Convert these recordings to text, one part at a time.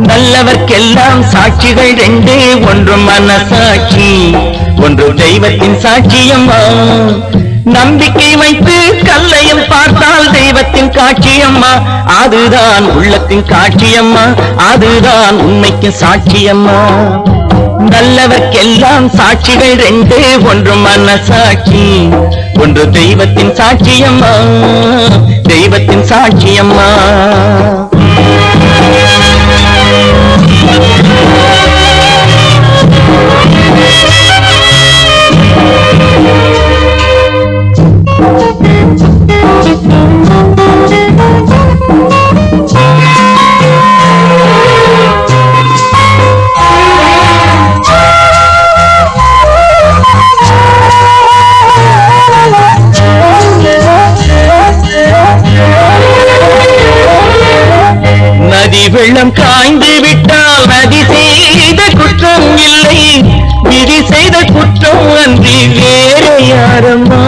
நல்லவர்க்கெல்லாம் சாட்சிகள் ரெண்டே, ஒன்று மனசாட்சி, ஒன்று தெய்வத்தின் சாட்சியம்மா. நம்பிக்கை வைத்து கல்லையும் பார்த்தால் தெய்வத்தின் காட்சியம்மா, அதுதான் உள்ளத்தின் காட்சியம்மா, அதுதான் உண்மைக்கு சாட்சியம்மா. நல்லவர்க்கெல்லாம் சாட்சிகள் ரெண்டே, ஒன்று மனசாட்சி, ஒன்று தெய்வத்தின் சாட்சியம்மா, தெய்வத்தின் சாட்சியம்மா. வெள்ளம் காய்ந்து விட்டால் நதி செய்த குற்றம் இல்லை, விதி செய்த குற்றம் அன்றி வேறு யாரம்மா.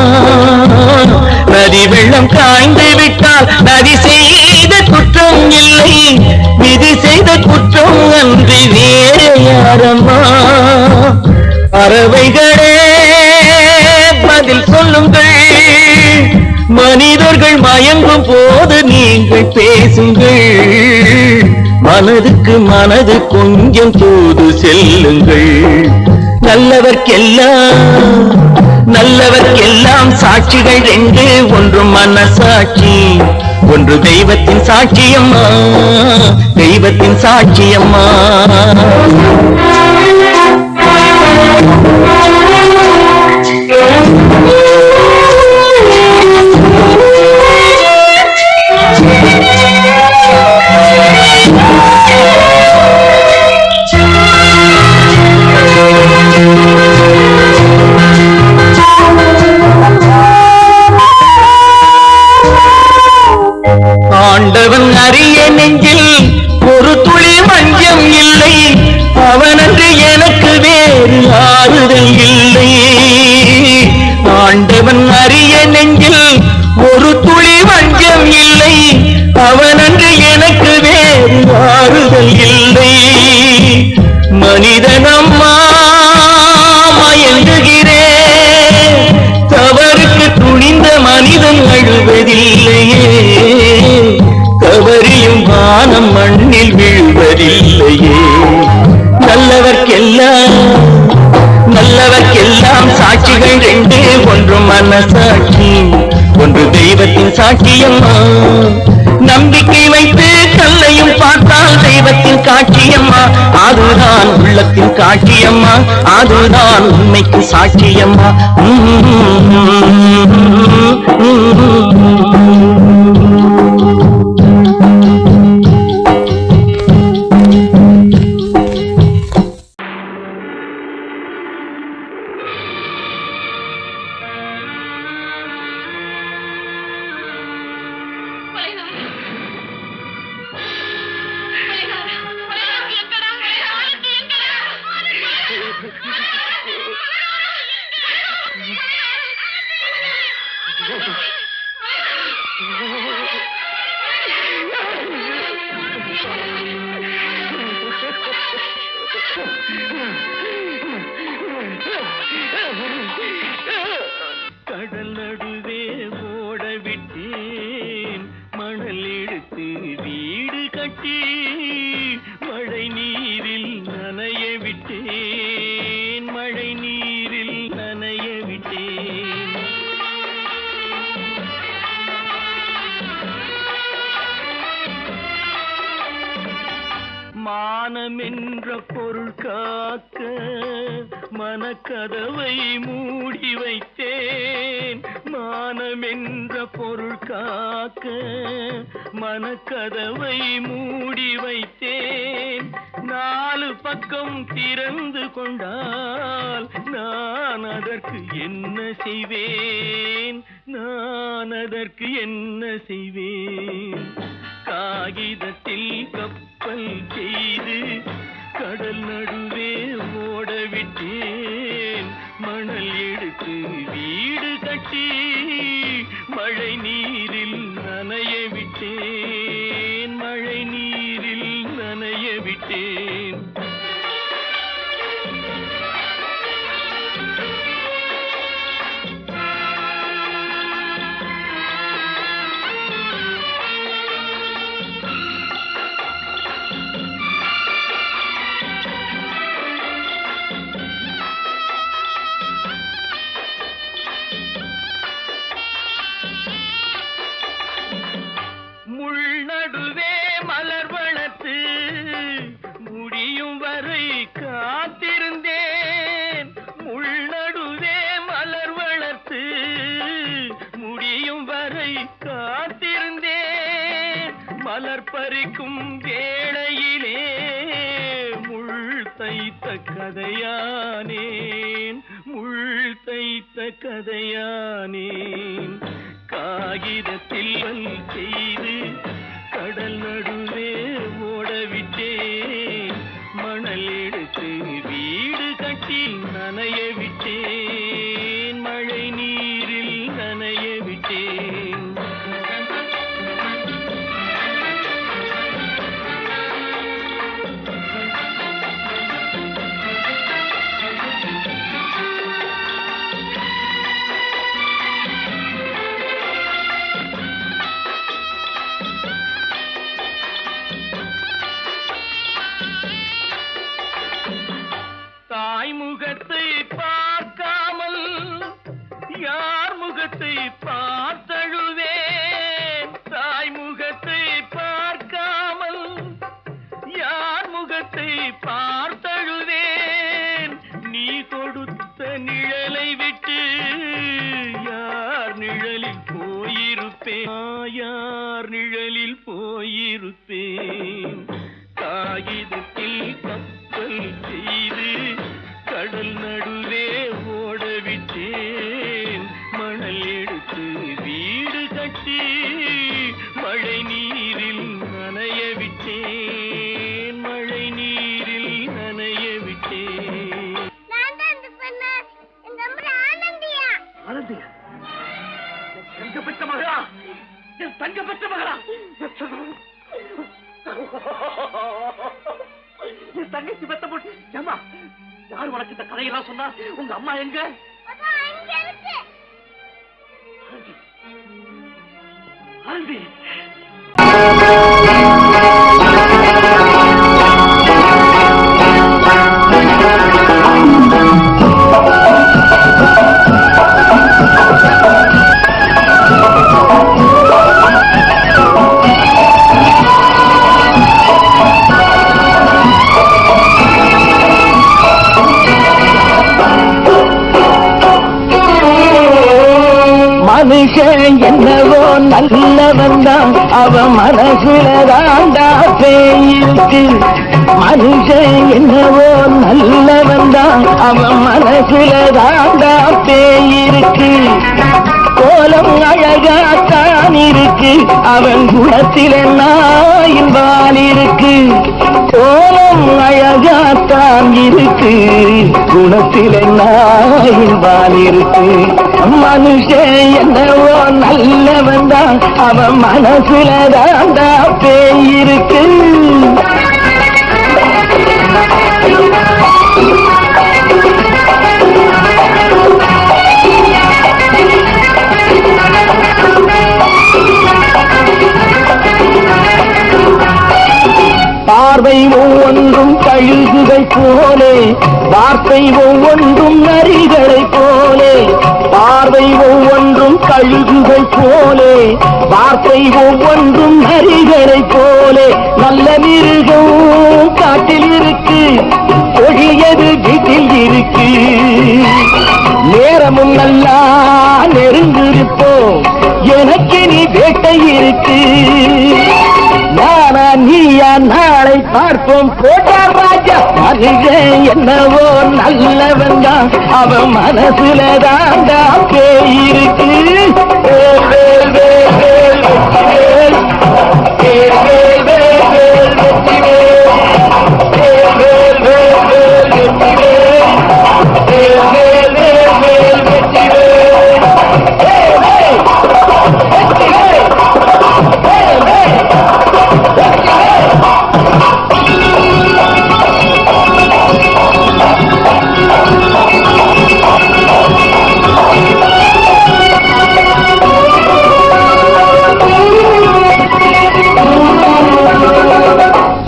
நதி வெள்ளம் காய்ந்து விட்டால் நதி செய்த குற்றம் இல்லை, விதி செய்த குற்றம் அன்றி வேறு யாரம்மா. பறவைகளே பதில் சொல்லுங்கள், மனிதர்கள் மயங்கும் போது நீங்கள் பேசுங்கள், மனதுக்கு மனது கொஞ்சம் தூது செல்லுங்கள். நல்லவர்க்கெல்லாம் சாட்சிகள் ரெண்டு, ஒன்று மனசாட்சி, ஒன்று தெய்வத்தின் சாட்சியம்மா, தெய்வத்தின் சாட்சியம்மா. ஆண்டவன் அறிய நெஞ்சில் ஒரு துளி மஞ்சம் இல்லை, அவனன்று எனக்கு வேறு ஆறுதல் இல்லை. ஆண்டவன் அறிய நெஞ்சில் ஒரு துளி மஞ்சம் இல்லை, அவனன்று எனக்கு வேறு ஆறுதல் இல்லை. மனிதனம்மா மயங்குகிறேன், தவறுக்கு துணிந்த மனிதன் அழுவதில்லையே, தவறியும் வானம் மண்ணில் வீழ்வதில்லையே. நல்லவர்க்கெல்லாம் சாட்சிகள் ரெண்டே, ஒன்று மனசாட்சி, ஒன்று தெய்வத்தின் சாட்சியம்மா. நம்பிக்கை வைத்து கல்லையும் பார்த்தால் தெய்வத்தின் காட்சியம்மா, அதுதான் உள்ளத்தின் காட்சியம்மா, அதுதான் உண்மைக்கு சாட்சியம்மா. மானம் என்ற பொருள் காக்க மனக்கதவை மூடி வைத்தேன். மானம் என்ற பொருள் காக்க மனக்கதவை மூடி வைத்தேன். 4 பக்கம் திறந்து கொண்டால் நான் அதற்கு என்ன செய்வேன்? நான் அதற்கு என்ன செய்வேன்? காகிதத்தில் கப்பல் செய்து கடல் நடுவே ஓடவிட்டேன். மணல் எடுத்து வீடு கட்டி மழை நீரில் நனைய விட்டேன். மழை நீரில் நனைய விட்டேன். நடுவே மலர் வளர்த்து முடியும் வரை காத்திருந்தேன். முள்நடுவே மலர் வளர்த்து முடியும் வரை காத்திருந்தேன். மலர் பறிக்கும் வேளையிலே முள் தைத்த கதையானேன். முள் தைத்த கதையானேன். காகிதத்தில் செய்து கடல் நடுவே ஓடவிட்டேன். மணல் எடுத்து வீடு கட்டி நனைய விட்டேன். மழை நீரில் நனைய விட்டேன். முகத்தை பார்க்காமல் யார் முகத்தை பார்த்தழுவேன். தாய் முகத்தை பார்க்காமல் யார் முகத்தை பார்த்தழுவேன். நீ கொடுத்த நிழலை விட்டு யார் நிழலில் போயிருப்பேன். யார் நிழலில் போயிருப்பேன். காகிதத்தில் கப்பல் செய்து கடல் நடுவே ஓடவிட்டேன். மணல் எடுத்து வீடு கட்டி மழை நீரில் நனைய விட்டேன். மழை நீரில் நனைய விட்டேன். ஆனந்தியா? தங்க பெற்ற மகளா? என் தங்க பெற்ற மகளா? என் தங்கச்சி பெத்த போட்டு ஏமா யார் உனக்கு இந்த கதையெல்லாம் சொன்னா? உங்க அம்மா எங்க? ஆனந்தி மனுஷன் என்னவோ நல்லவன் தான், அவன் மனசுல தாண்டா பேயிருக்கு. மனுஷன் என்னவோ நல்லவன் தான், அவன் மனசுல தாண்டா பேயிருக்கு. கோலம் அழகாத்தான் இருக்கு, அவன் குணத்தில நாயின் வால் இருக்கு. கோலம் அழகாத்தான் இருக்கு, குணத்தில நாயின் வால் இருக்கு. மனுஷன் என்னவோ நல்லவன் தான், அவன் மனசுல தாண்டா பேயிருக்கு. பார்வை ஒவ்வொன்றும் கழுகுகை போலே, வார்த்தை ஒவ்வொன்றும் நரிகளை போலே. பார்வை ஒவ்வொன்றும் கழுகுகை போலே, வார்த்தை ஒவ்வொன்றும் நரிகளை போலே. நல்ல மிருகம் நல்லா நெருங்கிருப்போம், எனக்கு நீ வேட்டை இருக்கு. நானா நீயா நாளை பார்ப்போம் போட்டார் ராஜா. மனிதன் என்னவோ நல்லவன் தான், அவன் மனசுல தாண்டா பேய் இருக்கு.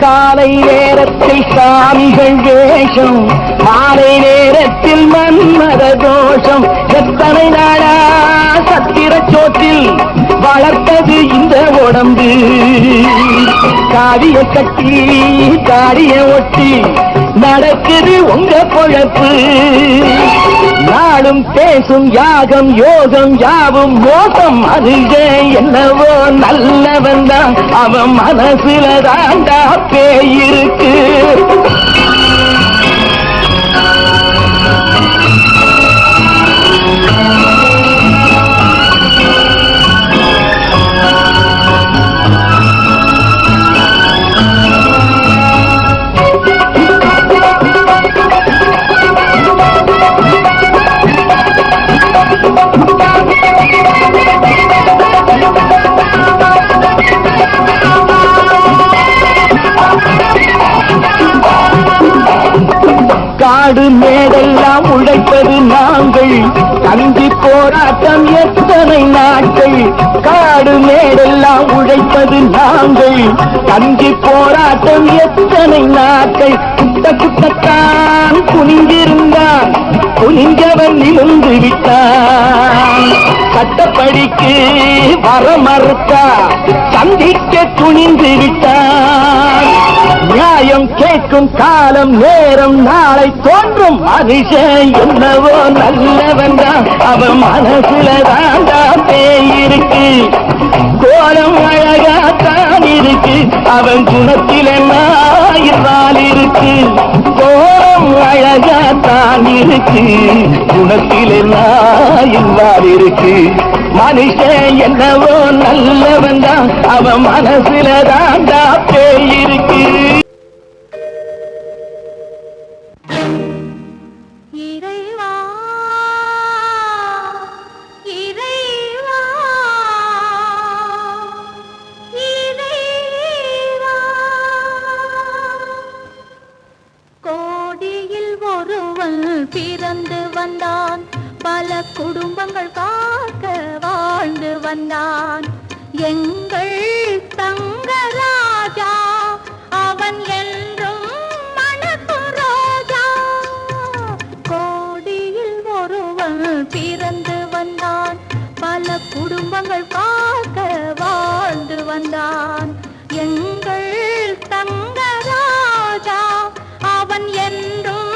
காலை நேரத்தில் சாமிகள் வேஷம், மாலை நேரத்தில் மன்மத தோஷம். எத்தனை நாளா சத்திர சோற்றில் வளர்த்தது இந்த உடம்பு. காடிய கட்டி காடிய ஒட்டி நடக்குது உங்க பொழப்பு. நாளும் பேசும் யாகம் யோகம் யாவும் மோசம். அதுவே என்னவோ நல்லவன் தான், அவன் மனசுல தாண்டா பேய் இருக்கு. காடு மேடெல்லாம் உழைப்பது நாங்கள், தந்தி போராட்டம் எத்தனை நாட்கள். காடு மேடெல்லாம் உழைப்பது நாங்கள், தந்தி போராட்டம் எத்தனை நாட்கள். குட்ட குட்டத்தான் குனிந்திருந்தான், குனிஞ்சவன் நிமிர்ந்து விட்டான். சட்டப்படிக்கு வர மறுத்தா, சந்திக்க துணிந்து விட்டான். நியாயம் கேட்கும் காலம் நேரம் நாளை தோன்றும். மனுஷன் என்னவோ நல்லவன் தான், அவன் மனசுல தாண்டா பேய் இருக்கு. கோலம் அழகாத்தான் இருக்கு, அவன் குணத்தில் எல்லாம் இருக்கு. கோலம் அழகாத்தான் இருக்கு, குணத்தில் எல்லாம் இருக்கு. மனுஷன் என்னவோ நல்லவன் தான், அவன் மனசுல தாண்டா பேய் இருக்கு. பிறந்து வந்தான், பல குடும்பங்கள் காக்க வாழ்ந்து வந்தான். எங்கள் தங்கராஜா அவன் என்றும் மணக்கும் ரோஜா. கோடியில் ஒருவன் பிறந்து வந்தான், பல குடும்பங்கள் காக்க வாழ்ந்து வந்தான். எங்கள் தங்கராஜா அவன் என்றும்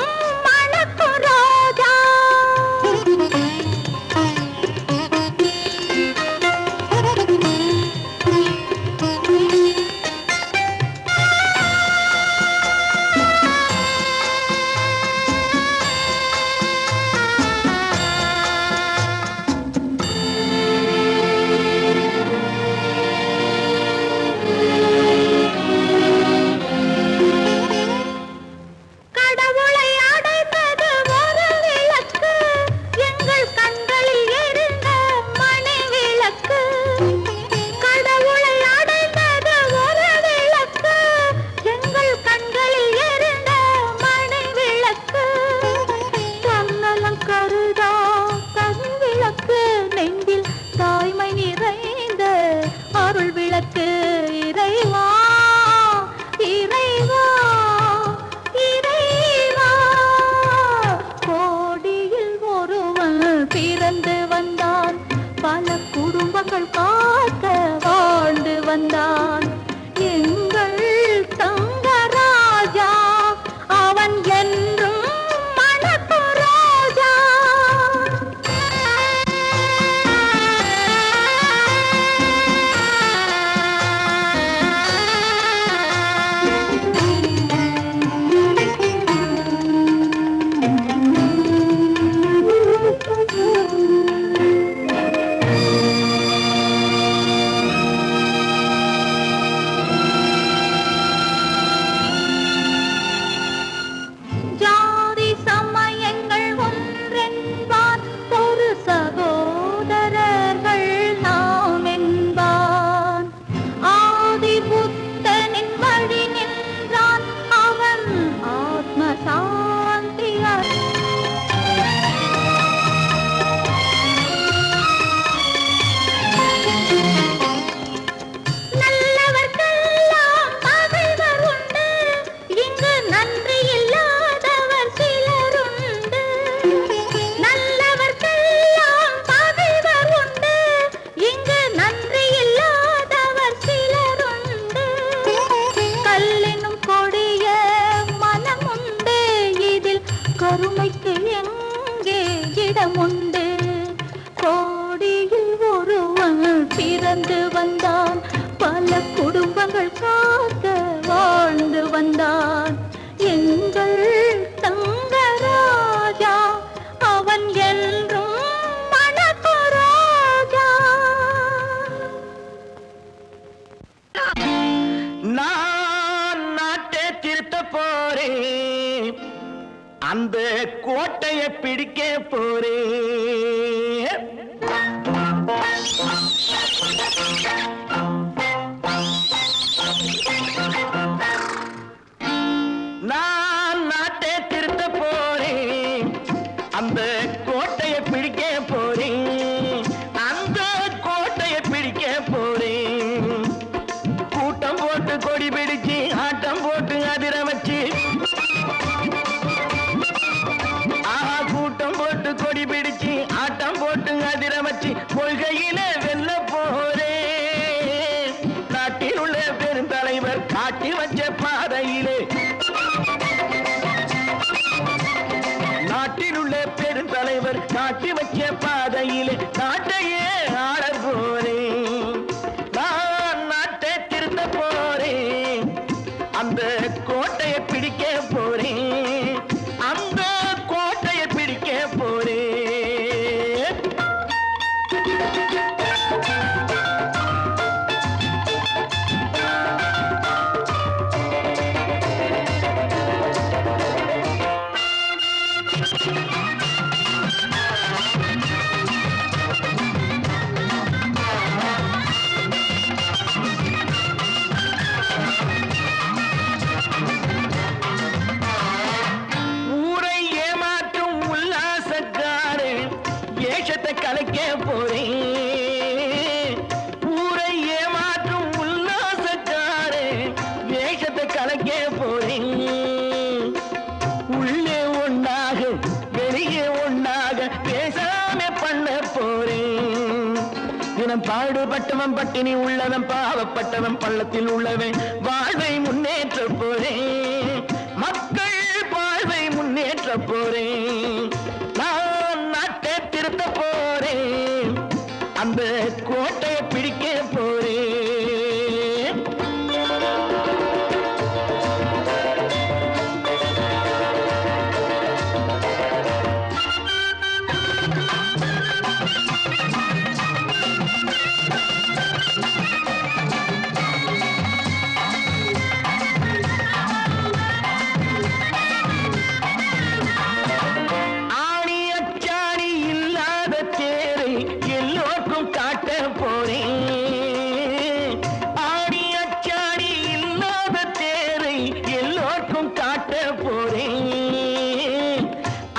போறேன், அந்த கோட்டையை பிடிக்க போறேன். நான் நாட்டை திருத்த போறேன், அந்த கோட்டையை பிடிக்க போறேன், அந்த கோட்டையை பிடிக்க போறேன். கூட்டம் போட்டு கொடி பிடிச்சு ஆட்டம் போட்டு அதிர வச்சு, கூட்டம் போட்டு கொடி பிடிச்சு ஆட்டம் போட்டு அதிர வச்சு கொள்கையில வெல்ல போறேன். நாட்டில் உள்ள பெருந்தலைவர் காட்டி வச்ச பாதையிலே, நாட்டில் உள்ள பெருந்தலைவர் காட்டி வச்ச பாதையிலே நாட்டையே ஆள போறேன். நான் நாட்டை திருத்த போறேன், அந்த கோட்டையை பிடிக்க போறேன், அந்த கோட்டையை பிடிக்க போறேன். ஊரை ஏமாற்றும் உல்லாசக்காரு ஏஷத்தை கலைக்க போறேன். ஊரை ஏமாற்றும் உல்லாசக்காரு வேஷத்தை கலைக்க போறேன். உள்ளே ஒண்ணாக வெளியே ஒண்ணாக பேசாம பண்ண போறேன். தினம் பாடுபட்டவன் பட்டினி உள்ளவன் பாவப்பட்டவன் பள்ளத்தில் உள்ளவன் வாழ்வை முன்னேற்ற போறேன். மக்கள் வாழ்வை முன்னேற்ற போறேன். நான் நாட்டை திருத்த போறேன், அந்த கோட்டையை பிடிக்க போறேன். ஆணி அச்சாணி இல்லாத தேரை எல்லோருக்கும் காட்ட போறேன். ஆணி அச்சாணி இல்லாத தேரை எல்லோருக்கும் காட்ட போறேன்.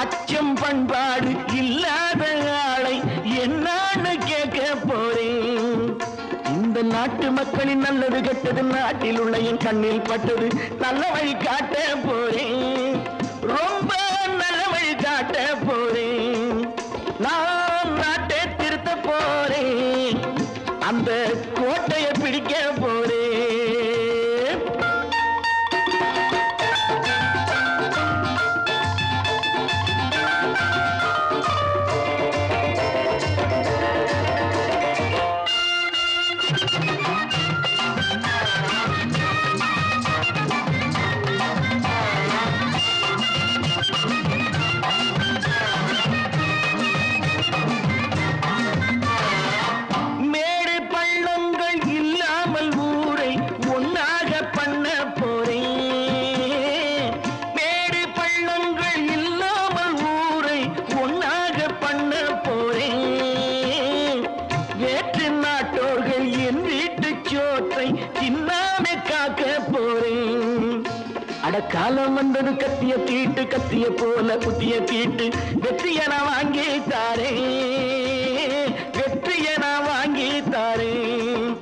அச்சம் பண்பாடு இல்லாத ஆளை என்னான்னு கேட்க போறேன். இந்த நாட்டு மக்களின் நல்லது கெட்டது நாட்டில் உள்ள என் கண்ணில் பட்டது நல்ல வழி காட்ட போறேன். ரொம்ப நல்ல வழி காட்ட போறேன். நான் நாட்டை திருத்த போறேன், அந்த கோட்டையை பிடிக்க போறேன். மேடு பள்ளங்கள் இல்லாமல் ஊரை ஒன்னாக பண்ண போறேன். மேடு பள்ளங்கள் இல்லாமல் ஊரை ஒன்னாக பண்ண போறேன். வேற்று நாட்டோர்கள் என் வீட்டு சோற்றை தின்னாமே காக்க போறேன். அடக்காலம் வந்தது கத்திய தீட்டு, கத்திய போல குத்திய தீட்டு வெற்றியை நான் வாங்கி தாரேன், வெற்றியை நான் வாங்கி தாரேன்.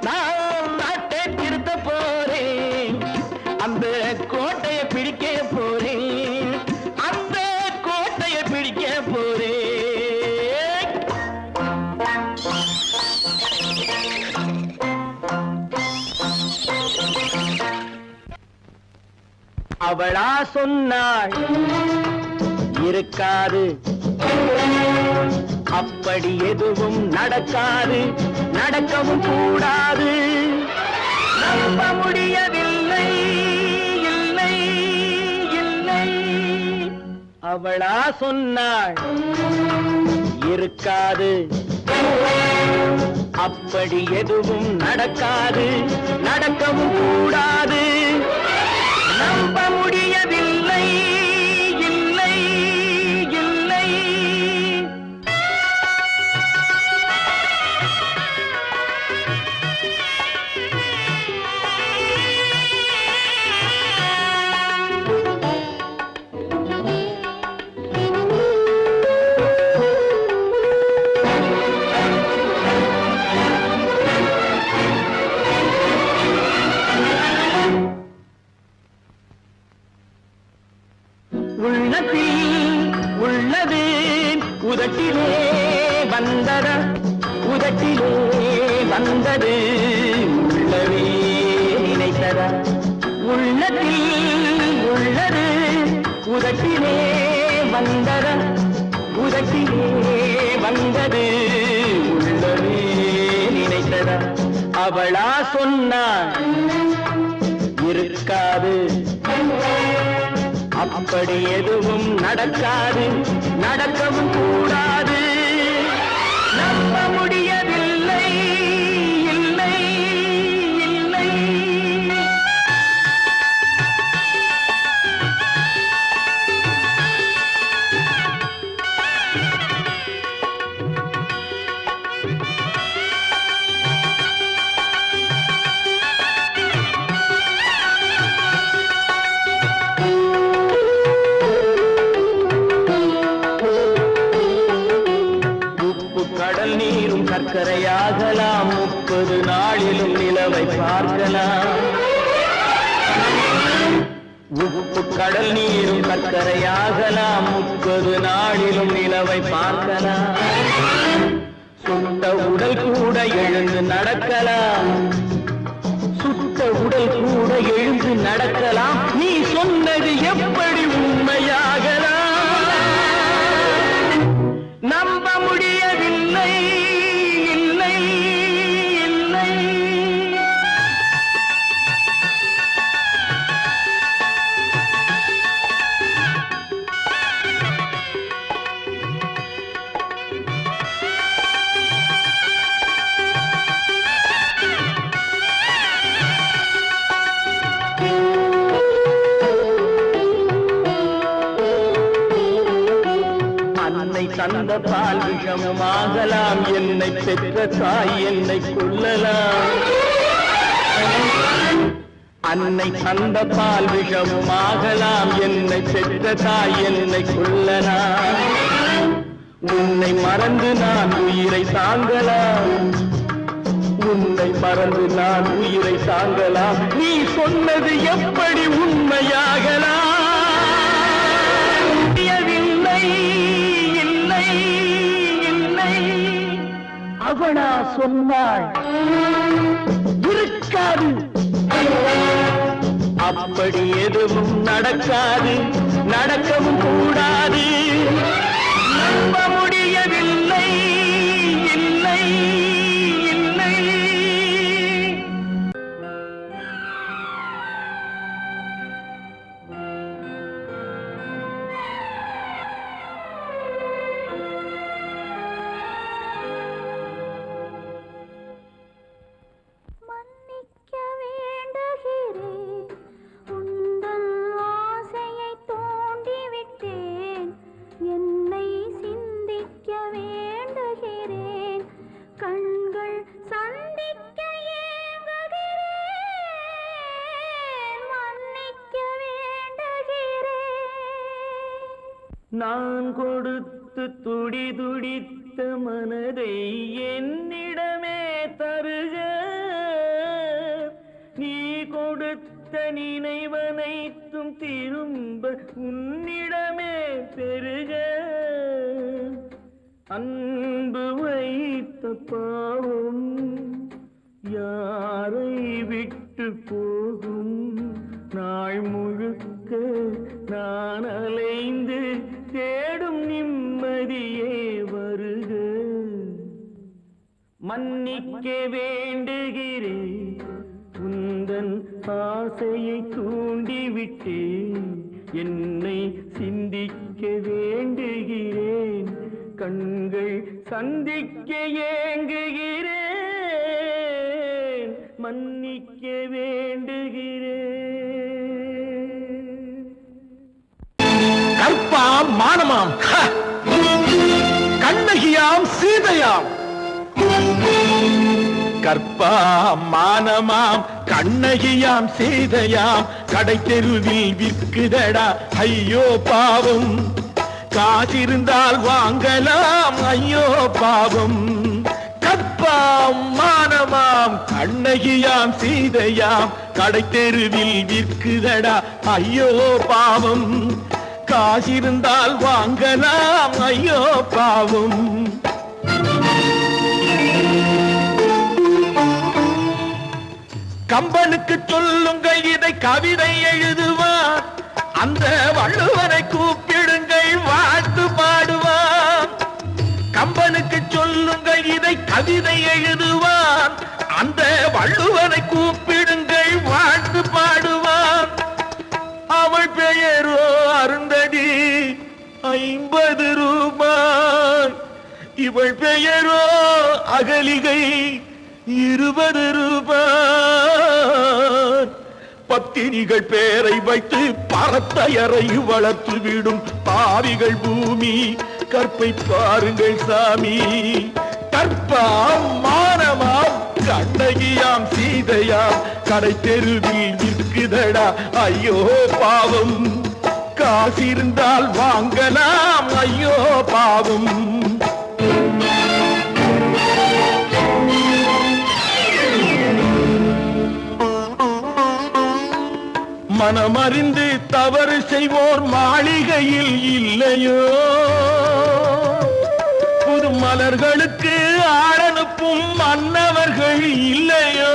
நான் நாட்டை திருத்த போறேன், அந்த கோட்டையை பிடிக்க போறேன், அந்த கோட்டையை பிடிக்க போறேன். அவளா சொன்னாள் இருக்காது, அப்படி எதுவும் நடக்காது, நடக்கவும் கூடாது. நம்ப முடியவில்லை, இல்லை இல்லை. அவளா சொன்னாள் இருக்காது, அப்படி எதுவும் நடக்காது, நடக்கவும் கூடாது. நம்ப முடிய முடியவில்லை இல்லை இல்லை உள்ளது உதட்டிலே வந்ததா உதட்டிலே வந்தது உள்ளவே நினைத்ததா உள்ளத்தில் உள்ளது உதட்டிலே வந்ததா உதட்டிலே வந்தது உள்ளவே நினைத்ததா அவளா சொன்னாள் இருக்காது அப்படி எதுவும் நடக்காது நடக்கவும் கூடாது நம்ப முடியவில்லை இல்லை இல்லை கடல் நீரும் சர்க்கரையாகலாம் 30 நாளிலும் நிலவை பார்க்கலாம் உப்பு கடல் நீரும் சர்க்கரையாகலாம் 30 நாளிலும் நிலவை பார்க்கலாம் சுட்ட உடல் கூட எழுந்து நடக்கலாம் சுட்ட உடல் கூட எழுந்து நடக்கலாம் நீ சொன்னது எப்படி உண்மையாகலாம் நம்ப முடியவில்லை இல்லை இல்லை அன்னை தந்த பால் விஷமாகலாம் என்னை பெற்ற தாய் என்னை கொல்லலாம் அன்னை தந்த பால் விஷமாகலாம் என்னை பெற்ற தாய் என்னை கொல்லலாம் உன்னை மறந்து நான் உயிரை தாங்கலாம் உன்னை மறந்து நான் உயிரை தாங்கலாம் நீ சொன்னது எப்படி உண்மையாகலாம் இல்லை இல்லை அவனா சொன்னாள் இருக்காது அப்படி எதுவும் நடக்காது நடக்கவும் கூடாது நம்ப முடியவில்லை இல்லை இல்லை நான் கொடுத்து துடி துடித்த மனதை என்னிடமே தருக நீ கொடுத்த நினைவனைத்தும் திரும்ப உன்னிடமே பெருக அன்பு வைத்த பாவம் யாரை விட்டு போகும் நாள் முழுக்க நான் அலைந்து தேடும் நிம்மதியே வருக மன்னிக்க வேண்டுகிறேன் உந்தன் ஆசையை தூண்டிவிட்டேன் என்னை சிந்திக்க வேண்டுகிறேன் கண்கள் சந்திக்க ஏங்குகிறேன் மன்னிக்க வேண்டுகிறேன் மானமாம் கண்ணகியாம் சீதையாம் கற்பாம் மானமாம் கண்ணகியாம் சீதையாம் கடை தெருவில் விற்குதடா ஐயோ பாவம் காசிருந்தால் வாங்கலாம் ஐயோ பாவம் கற்பாம் மானமாம் கண்ணகியாம் சீதையாம் கடை தெருவில் விற்குதடா ஐயோ பாவம் காசிருந்தால் வாங்கலாம் ஐயோ பாவம் கம்பனுக்கு சொல்லுங்கள் இதை கவிதை எழுதுவான் அந்த வள்ளுவனை கூப்பிடுங்கள் வாழ்த்து பாடுவான் கம்பனுக்கு சொல்லுங்கள் இதை கவிதை எழுதுவான் அந்த வள்ளுவனை கூப்பிடுங்கள் வாழ்த்து பாடுவான் அவள் பெயரோ அருந்ததி 50 ரூபாய் இவள் பெயரோ அகலிகை 20 ரூபாய் பத்தினிகள் பேரை வைத்து பரத்தையரை வளர்த்து விடும் பாவிகள் பூமி கற்பை பாருங்கள் சாமி கற்பாம் மானமாம் கண்ணகியாம் சீதையாம் கடை தெருவில் விற்குதடா ஐயோ பாவம் காசிருந்தால் வாங்கலாம் ஐயோ பாவம் மனமறிந்து தவறு செய்வோர் மாளிகையில் இல்லையோ புது மலர்களுக்கு ஆளனுப்பும் மன்னவர்கள் இல்லையோ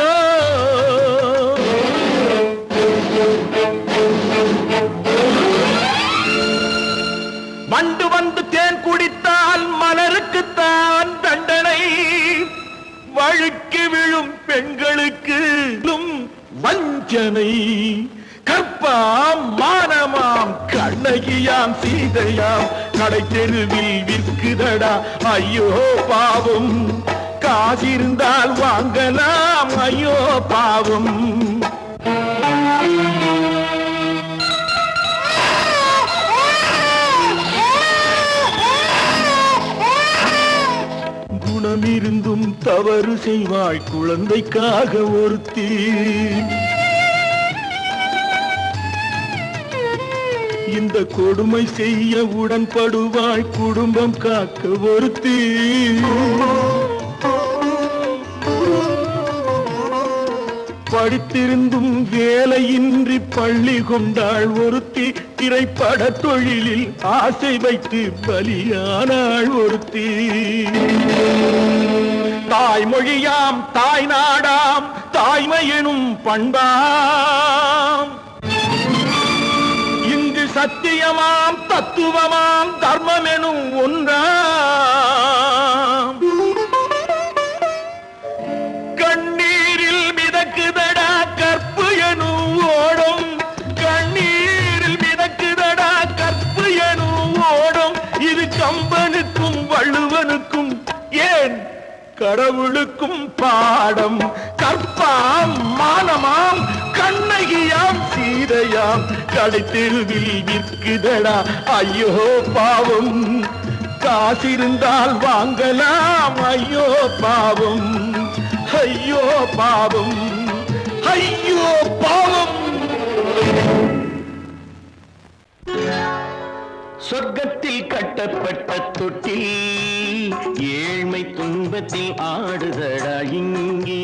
வண்டு வந்து தேன் குடித்தால் மலருக்குத்தான் தண்டனை வழுக்கி விழும் பெண்களுக்கு வஞ்சனை கற்பாம் மானமாம் கண்ணகியாம் சீதையாம் கடை தெருவில் விற்குதடா ஐயோ பாவம் காசிருந்தால் வாங்கலாம் ஐயோ பாவம் குணமிருந்தும் தவறு செய்வாய் குழந்தைக்காக ஒருத்தி இந்த கொடுமை செய்ய உடன்படுவாய் குடும்பம் காக்க ஒருத்தி படித்திருந்தும் வேலையின்றி பள்ளி கொண்டாள் ஒருத்தி திரைப்பட தொழிலில் ஆசை வைத்து பலியானாள் ஒருத்தி தாய்மொழியாம் தாய் நாடாம் தாய்மையெனும் பண்பாம் சத்தியமாம் தத்துவமாம் தர்மம் எனும் ஒன்றாம் கண்ணீரில் மிதக்குதடா கற்பு எனும் ஓடும் கண்ணீரில் மிதக்குதடா கற்பு எனும் ஓடும் இது கம்பனுக்கும் வள்ளுவனுக்கும் ஏன் கடவுளுக்கும் பாடம் கற்பாம் மானமாம் கண்ணகியாம் சீதையாம் கடை தெருவில் விற்குதடா ஐயோ பாவம் காசிருந்தால் வாங்கலாம் ஐயோ பாவம் ஐயோ பாவம் ஐயோ பாவம் சொர்க்கத்தில் கட்டப்பட்ட தொட்டில் ஏழ்மை துன்பத்தில் ஆடுதடா இங்கே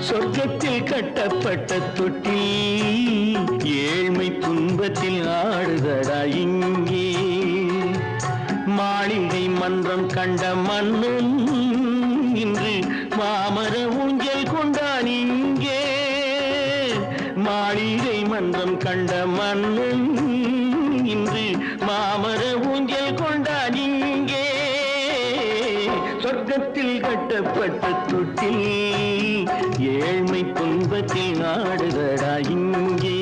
சொர்க்கத்தில் கட்டப்பட்ட தொட்டில் ஏழ்மை துன்பத்தில் ஆடுதடா இங்கே மாளிகை மன்றம் கண்ட மன்னன் இன்று மாமர ஊஞ்சல் கொண்டான் இங்கே மாளிகை மன்றம் கண்ட மன்னன் இன்று மாமர ஊஞ்சல் கொண்டான் இங்கே சொர்க்கத்தில் கட்டப்பட்ட தொட்டில் ஏழ்மை துன்பத்தில் ஆடுதடா இங்கே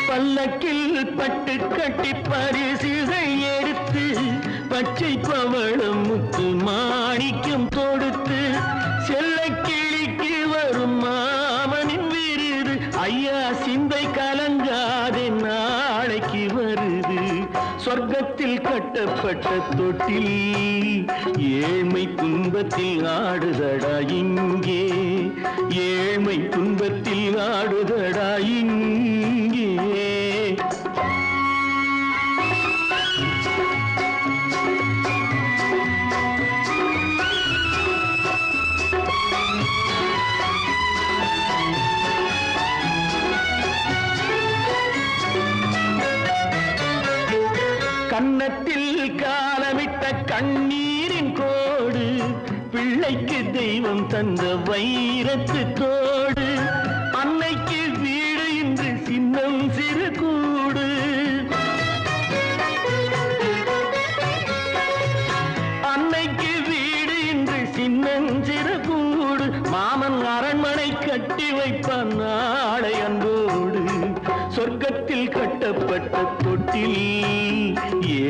பல்லக்கில் பட்டு கட்டி பரிசுகள் எடுத்து பச்சை பவளம் முத்து மாணிக்கம் தொடுத்து செல்ல கிளிக்கு வரும் மாமனின் விருது ஐயா சிந்தை கலங்காதே நாளைக்கு வருது சொர்க்கத்தில் கட்டப்பட்ட தொட்டில் ஏழ்மை துன்பத்தில் ஆடுதடா இங்கே ஏழ்மை துன்பத்தில் ஆடுதடா இங்கே கன்னத்தில் காலமிட்ட கண்ணீரின் கோடு பிள்ளைக்கு தெய்வம் தந்த வைரத்து தோடு அன்னைக்கு வீடு இன்று சின்னம் சிறு கூடு அன்னைக்கு வீடு இன்று சின்னம் சிறு கூடு மாமன் அரண்மனை கட்டி வைப்பான் நாளை அன்போடு சொர்க்கத்தில் கட்டப்பட்ட தொட்டில்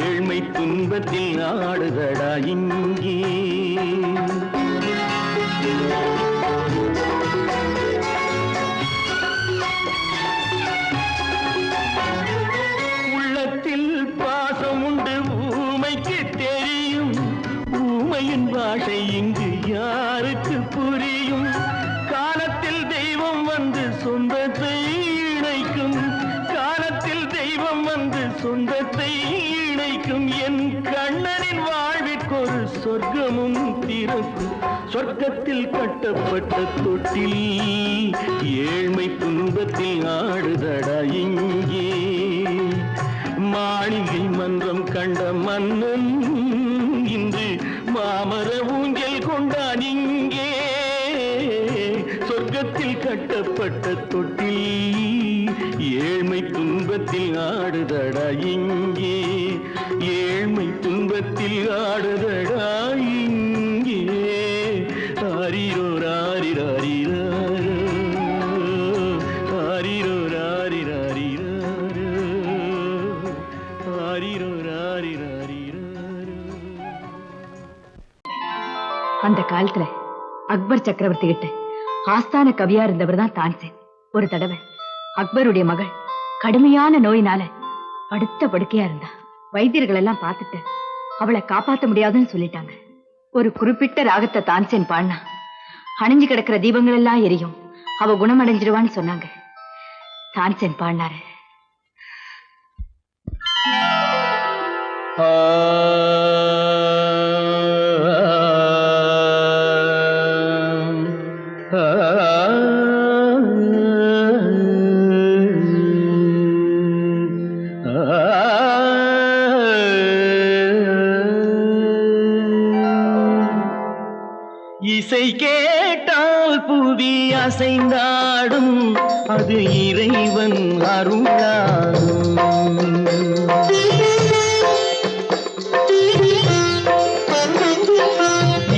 ஏழ்மை துன்பத்தில் ஆடுதடா இங்கே உள்ளத்தில் பாசம் உண்டு ஊமைக்கு தெரியும் ஊமையின் பாஷை இங்கு யாருக்கு புரியும் காலத்தில் தெய்வம் வந்து சொந்தத்தை இணைக்கும் காலத்தில் தெய்வம் வந்து சொந்தத்தை இணைக்கும் என் கண்ணனின் வாழ்விற்கொரு சொர்க்கமும் திறக்கும் சொர்க்கத்தில் கட்டப்பட்ட தொட்டில் ஏழ்மை துன்பத்தில் ஆடுதடா இங்கே மாளிகை மன்றம் கண்ட மன்னன் இன்று மாமர ஊஞ்சல் கொண்டான் இங்கே சொர்க்கத்தில் கட்டப்பட்ட தொட்டில் ஏழ்மை துன்பத்தில் ஆடுதடா இங்கே ஏழ்மை துன்பத்தில் ஆடுதடா இங்கே ஆரிரோ ராரிராரிராரோ ஆரிரோ ராரிராரிராரோ ஆரிரோ ராரிராரிராரோ. அந்த காலத்துல அக்பர் சக்கரவர்த்தி கிட்ட ஆஸ்தான கவியா இருந்தவர் தான் தான்சேன். ஒரு தடவை அக்பருடைய மகள் கடுமையான நோயினால படுத்த படுக்கையா இருந்தா. வைத்தியர்கள் எல்லாம் பார்த்துட்டு அவளை காப்பாற்ற முடியாதுன்னு சொல்லிட்டாங்க. ஒரு குறிப்பிட்ட ராகத்தை தான்சேன் பாடினா அணிஞ்சு கிடக்கிற தீபங்கள் எல்லாம் எரியும், அவ குணமடைஞ்சிடுவான்னு சொன்னாங்க. தான்சேன் பாடினாரு. இசை கேட்டால் புவி அசைந்தாடும் அது இறைவன் அருளாகும்.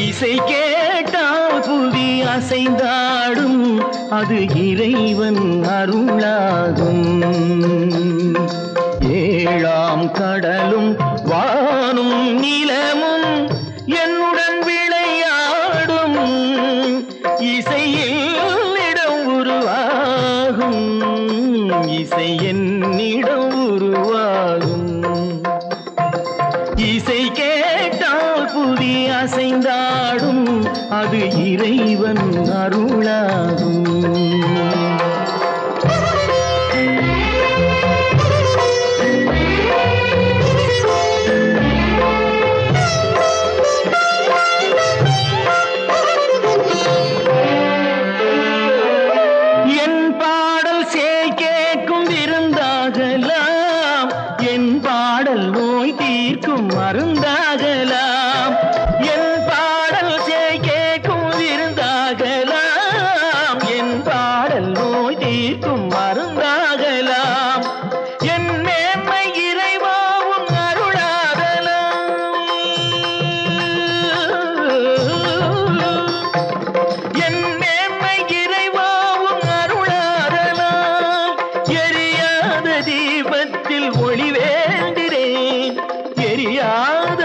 இசை கேட்டால் புவி அசைந்தாடும் அது இறைவன் அருளாகும். ஏழாம் கடலும் வானும் நிலமும் என்னுடன் விளையாடும் இசையில் இடம் உருவாகும், இசை என்னிடம் உருவாகும். இசை கேட்டால் புதி அசைந்தாடும் அது இறைவன் அருளாகும். மருந்தாகலாம் என் பாடல் கேட்கும் விருந்தாகலாம், என் பாடல் நோய் தீர்க்கும் மருந்தாகலாம். என் மேன்மை இறைவாவும் அருளாகலாம். என் மேன்மை இறைவாவும் அருளாகலாம். எரியாத தீபத்தில் ஒளி வேண்டினேன், எரியாத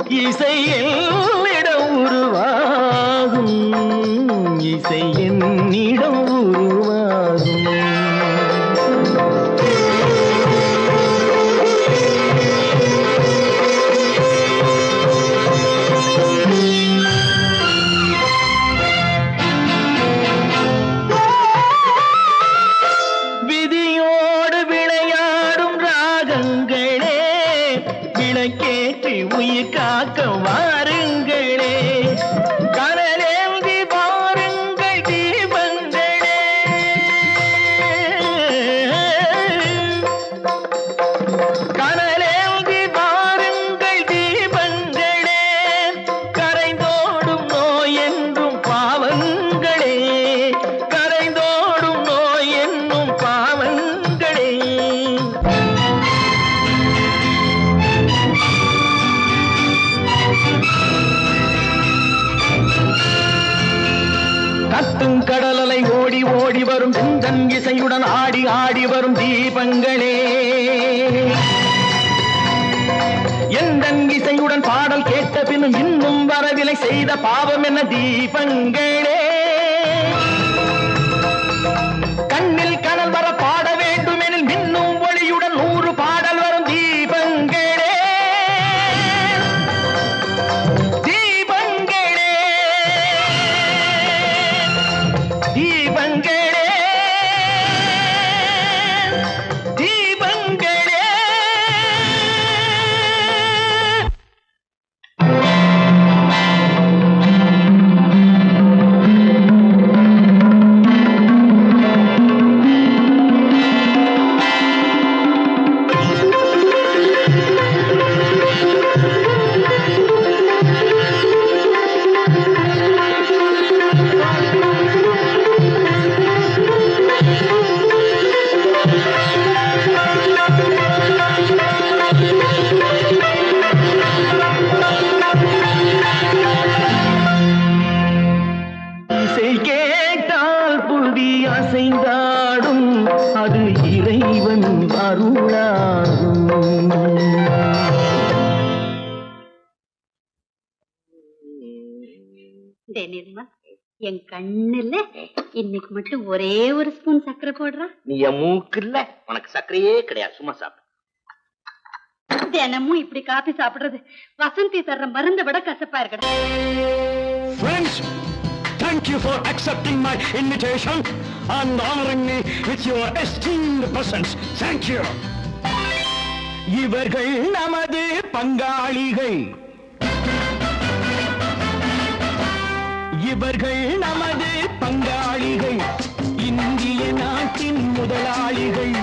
இசை என்னிடம் உருவாகும் இசை என்னிடம் உருவாகும் விதியோடு விளையாடும் ராகங்களே விளக்கேற்றி உயிர் காக்க வாருங்களே கனலேந்தி வாருங்கள் தீபங்களே கனலேந்தி வாருங்கள் தீபங்களே கரைந்தோடும் நோய் என்றும் பாவங்களே கரைந்தோடும் நோய் என்னும் பாவங்களே கத்தும் கடலலை ஓடி ஓடி வரும் செந்தன் இசையுடன் ஆடி ஆடி வரும் தீபங்களே எந்தன் இசையுடன் பாடல் கேட்ட பின்னும் இன்னும் வரவில்லை செய்த பாவம் என்ன தீபங்களே கண்ணில் கனல் வர பாட வேண்டுமெனில் மின்னும் ஒளியுடன் 100 பாடல் வரும் தீபங்களே தீபங்களே தீபங்களே தீபங்களே இசை கேட்டால் புவி அசைந்தாடும் அது இறைவன் அருளாகும் நிர்மா என் கண்ணுல இன்னைக்கு மட்டும் ஒரே ஒரு ஸ்பூன் சர்க்கரை போடுறா நீ என் மூக்கு இல்ல உனக்கு சர்க்கரையே கிடையாது சும்மா சாப்பிடு தினமும் இப்படி காபி சாப்பிடுறது வசந்தி தர்ற மருந்த விட கசப்பா இருக்கணும். Friends, thank you for accepting my invitation and honoring me with your esteemed presence. Thank you. இவர்கள் நமது பங்காளிகள் இவர்கள் நமது பங்காளிகள் இந்திய நாட்டின் முதலாளிகள்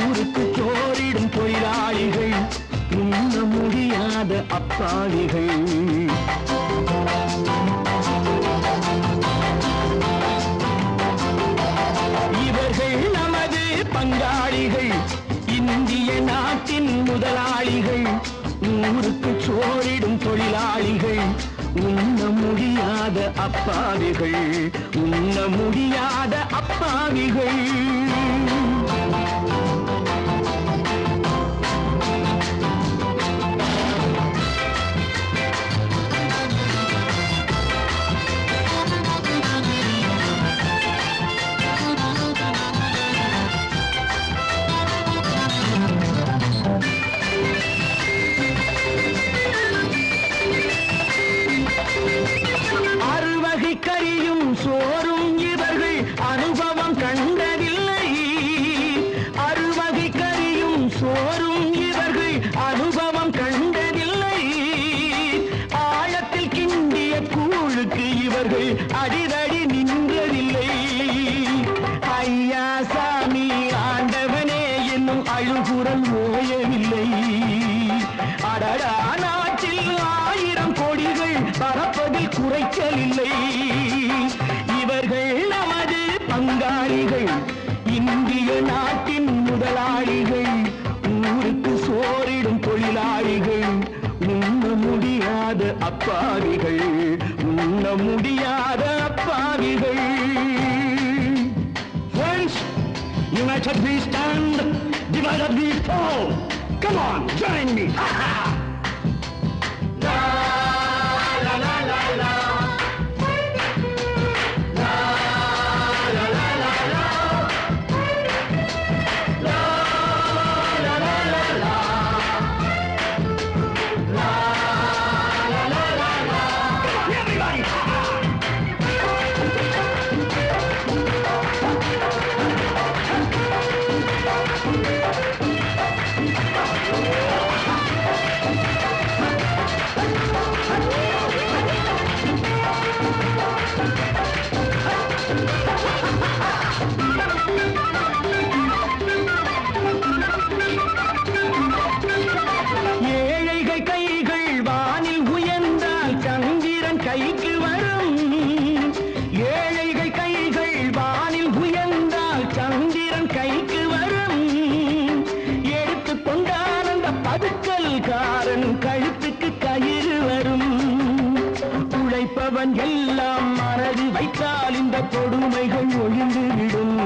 ஊருக்கு சோறிடும் தொழிலாளிகள் உண்ண முடியாத அப்பாவிகள் இவர்கள் நமது பங்காளிகள் இந்திய நாட்டின் முதலாளிகள் ஊருக்கு சோறிடும் தொழிலாளிகள் உண்ண முடியாத அப்பாவிகள் உண்ண முடியாத அப்பாவிகள் அறுவகை கறியும் சோறும் இவர்கள் அனுபவம் கண்டதில்லை அறுவகை கறியும் சோறும் இவர்கள் அனுபவம் கண்டதில்லை ஆழத்தில் கிண்டிய கூழுக்கு இவர்கள் அடிதடி நின்றதில்லை ஐயா சாமி ஆண்டவனே என்னும் அழுகுரல் ஓயவில்லை அடடா நாட்டில் 1000 கோடிகள் பறப்பதில் குறைச்சலில்லை இவர்கள் நமது பங்காளிகள் இந்திய நாட்டின் முதலாளிகள் ஊருக்கு சோறிடும் தொழிலாளிகள் உண்ண முடியாத அப்பாவிகள் உண்ண முடியாத அப்பாவிகள் Friends, united we stand, divided we fall. Come on, join me. கைக்கு வரும். ஏழைகள் கைகள் வானில் உயர்ந்தால் சந்திரன் கைக்கு வரும். எடுத்து கொண்டால் அந்த பதுக்கல்காரன் கழுத்துக்கு கயிறு வரும். உழைப்பவன் எல்லாம் மனது வைத்தால் இந்த கொடுமைகள் ஒழிந்துவிடும்.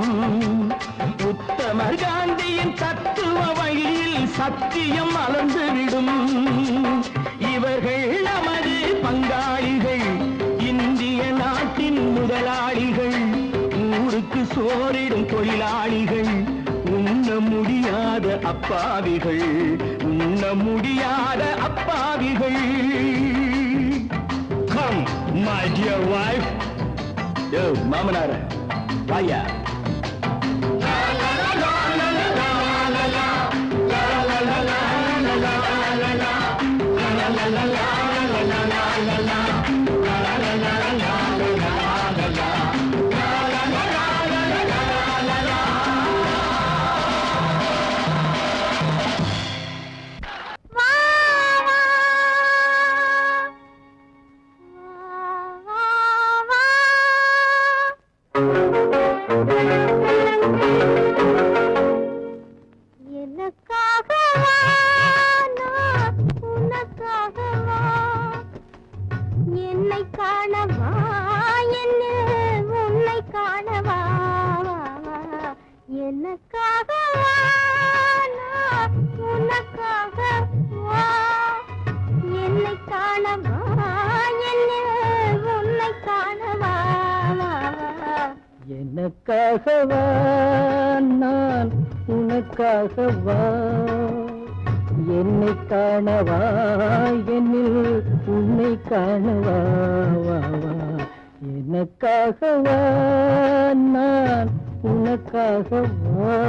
உத்தமர் காந்தியின் தத்துவ வழியில் சத்தியம் மலர்ந்துவிடும். இவர்கள் நமது பங்காளிகள், இந்திய நாட்டின் முதலாளிகள், ஊருக்கு சோறிடும் தொழிலாளிகள், உண்ண முடியாத அப்பாவிகள், உண்ண முடியாத அப்பாவிகள். Come, my dear wife. Yo, மாமனார வாயா. எனக்காகவா நான் உனக்காகவா, என்னை காணவா என்னில் உன்னை காணவா. எனக்காகவா நான் உனக்காகவா.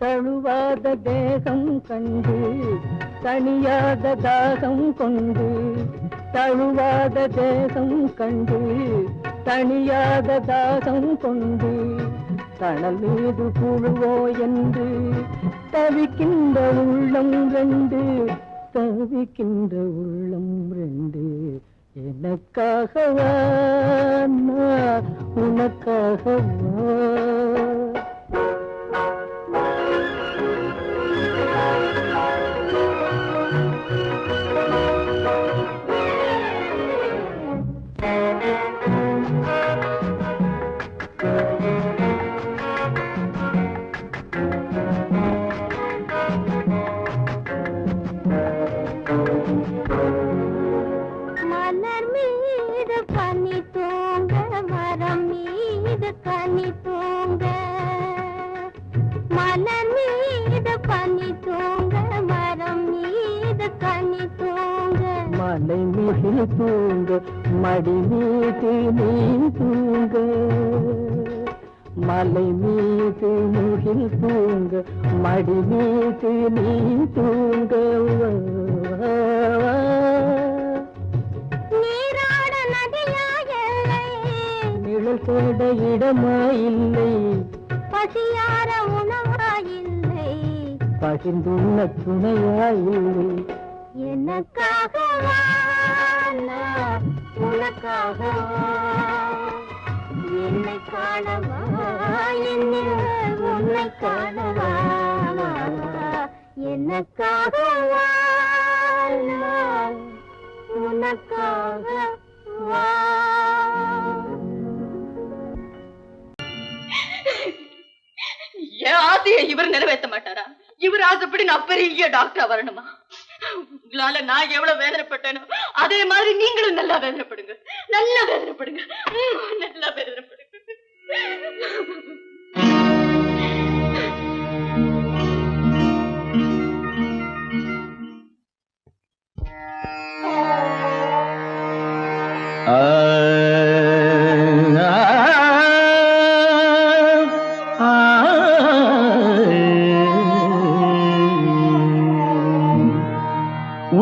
தழுவாத தேகம் கண்டு தனியாத தாகம் கொண்டு, தழுவாத தேகம் கண்டு தனியாத தாகம் கொண்டு, தணல் மீது புழுவோ என்று தவிக்கின்ற உள்ளம் ரெண்டு, தவிக்கின்ற உள்ளம் ரெண்டு. எனக்காகவா நான் உனக்காகவா. மலை மீது தூங்க மடி மீது நீ தூங்க, மலை மீது முகில் தூங்க மடி மீது நீ தூங்க. நீராட நதியாயில்லை, நிழல் தேட இடமாயில்லை, பசியார உணவாயில்லை, பகிர்ந்துள்ள துணையாயில்லை. எனக்காகவா நான் உனக்காகவா, என்னை காணவா என்னில் உன்னை காணவா எனக்காக வாழ்ந்தாய் உனக்காக வா என் ஆசையை இவர் நிறைவேற்ற மாட்டாரா? இவர் ஆசைப்படி நான் பெரிய டாக்டரா வரணுமா? உங்களால நான் எவ்வளவு வேதனைப்பட்டேனோ அதே மாதிரி நீங்களும் நல்லா வேதனைப்படுங்க, நல்லா வேதனைப்படுங்க, நல்லா வேதனைப்படுங்க.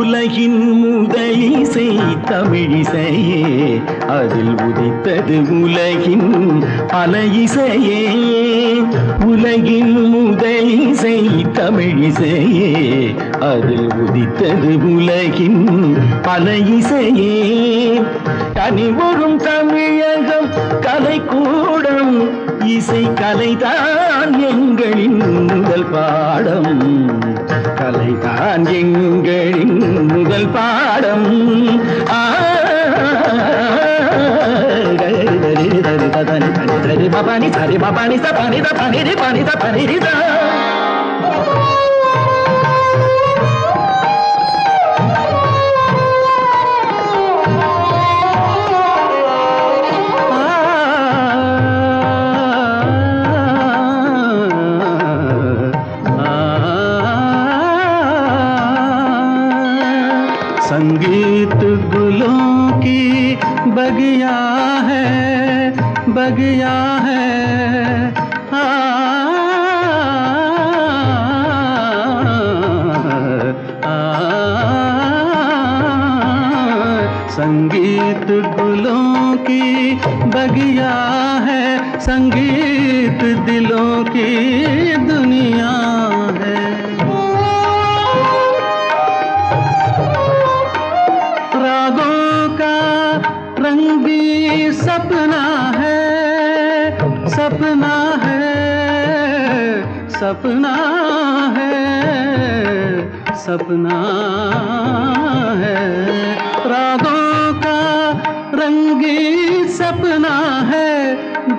உலகின் முதலிசை தமிழிசையே, அதில் உதித்தது உலகின் பல இசையே. உலகின் முதலிசை தமிழிசையே, அதில் உதித்தது உலகின் பல இசையே. கனிவரும் தமிழகம் கலைக்கூடம், இசை கலைதான் எங்களின் முதல் பாடம், கலைதான் எங்களின் முதல் பாடம். பபானி சரி பபானி சபானி தபானி பனி தபானி ரிதா. संगीत गुलों की बगिया है, बगिया है, संगीत गुलों की बगिया है, संगीत दिलों की दुनिया है. सपना है, सपना है, सपना है, सपना है. रागों का रंगी सपना है,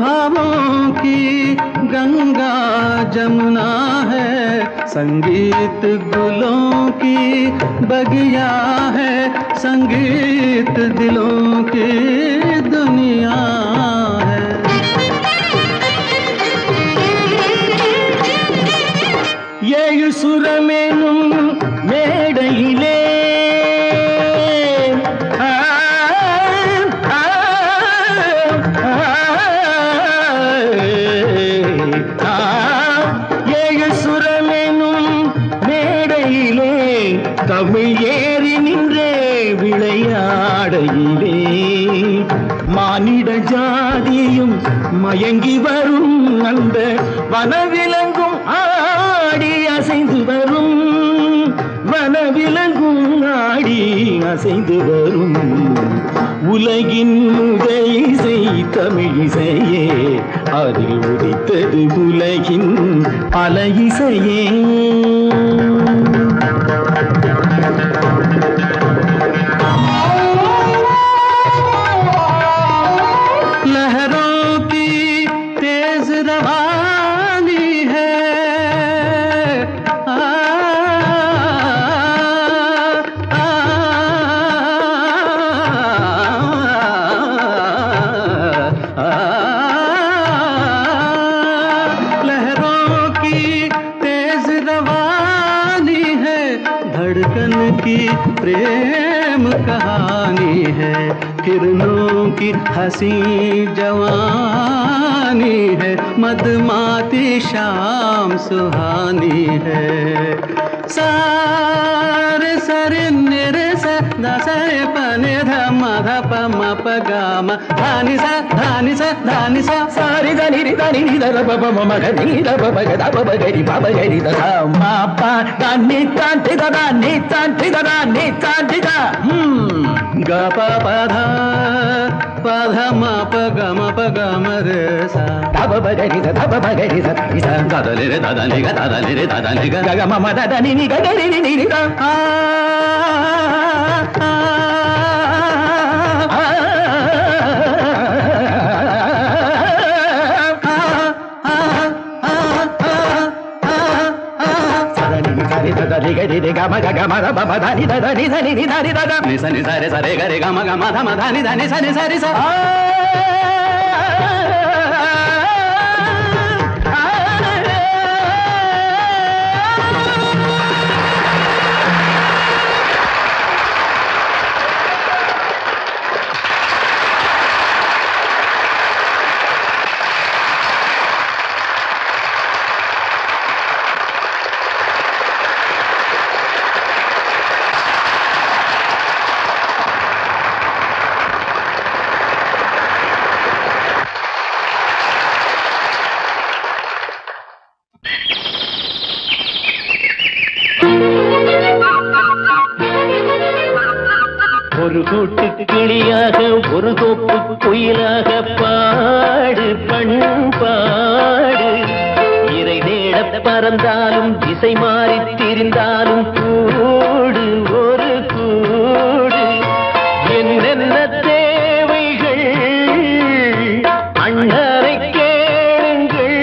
भावों की गंगा जमुना है. संगीत गुलों की बगिया है, संगीत दिलों की दुनिया है. ஏழு சுரமேனும் மேடையிலே ஏழு சுரமேனும் மேடையிலே தமிழ் ஏறி நின்றே விளையாடையிலே மானிட ஜாதியும் மயங்கி வரும் அந்த வனவிலங்கும் ஆடி அசைந்து வரும், வனவிலங்கும் ஆடி அசைந்து வரும். உலகின் முதல் இசை தமிழிசையே, அதில் உதித்தது உலகின் பல இசையே. लहरों की तेज रवानी है, लहरों की तेज रवानी है, धड़कन की प्रेम कहानी है. किरणों की हंसी जवानी है, मदमाती शाम सुहानी है. सारे सरे निरे सा दसरे पने ध म ध प म प ग म धानी सा धानी सा धानी सा सारी ध దని దని నిద బబ మగ నిద బబ గద బబ గరి బబ గరి ద మా పా దని తాంటి ద ని తాంటి ద ని తాంటి ద గ ప ప ధ ప ధ మ ప గ మ ప గ మ రే సా ద బబ గరి ద బబ గరి ద ని సా ద ద ని రే ద ద ని గ ద ద ని రే ద ద ని గ గ మ మ ద ద ని ని గ గ రి ని ని ద గమ గమ బబ దని దని దని ని దని ద ని సని సరే సరే గరే గమ గమ ధమ దని దని సని సరి స ஒரு கூட்டு கிளியாக ஒரு தோப்பு குயிலாக பாடு பண்பாடு இறை தேட பறந்தாலும் திசை மாறி திரிந்தாலும் கூடு ஒரு கூடு என்னென்ன தேவைகள் அண்ணரை கேளுங்கள்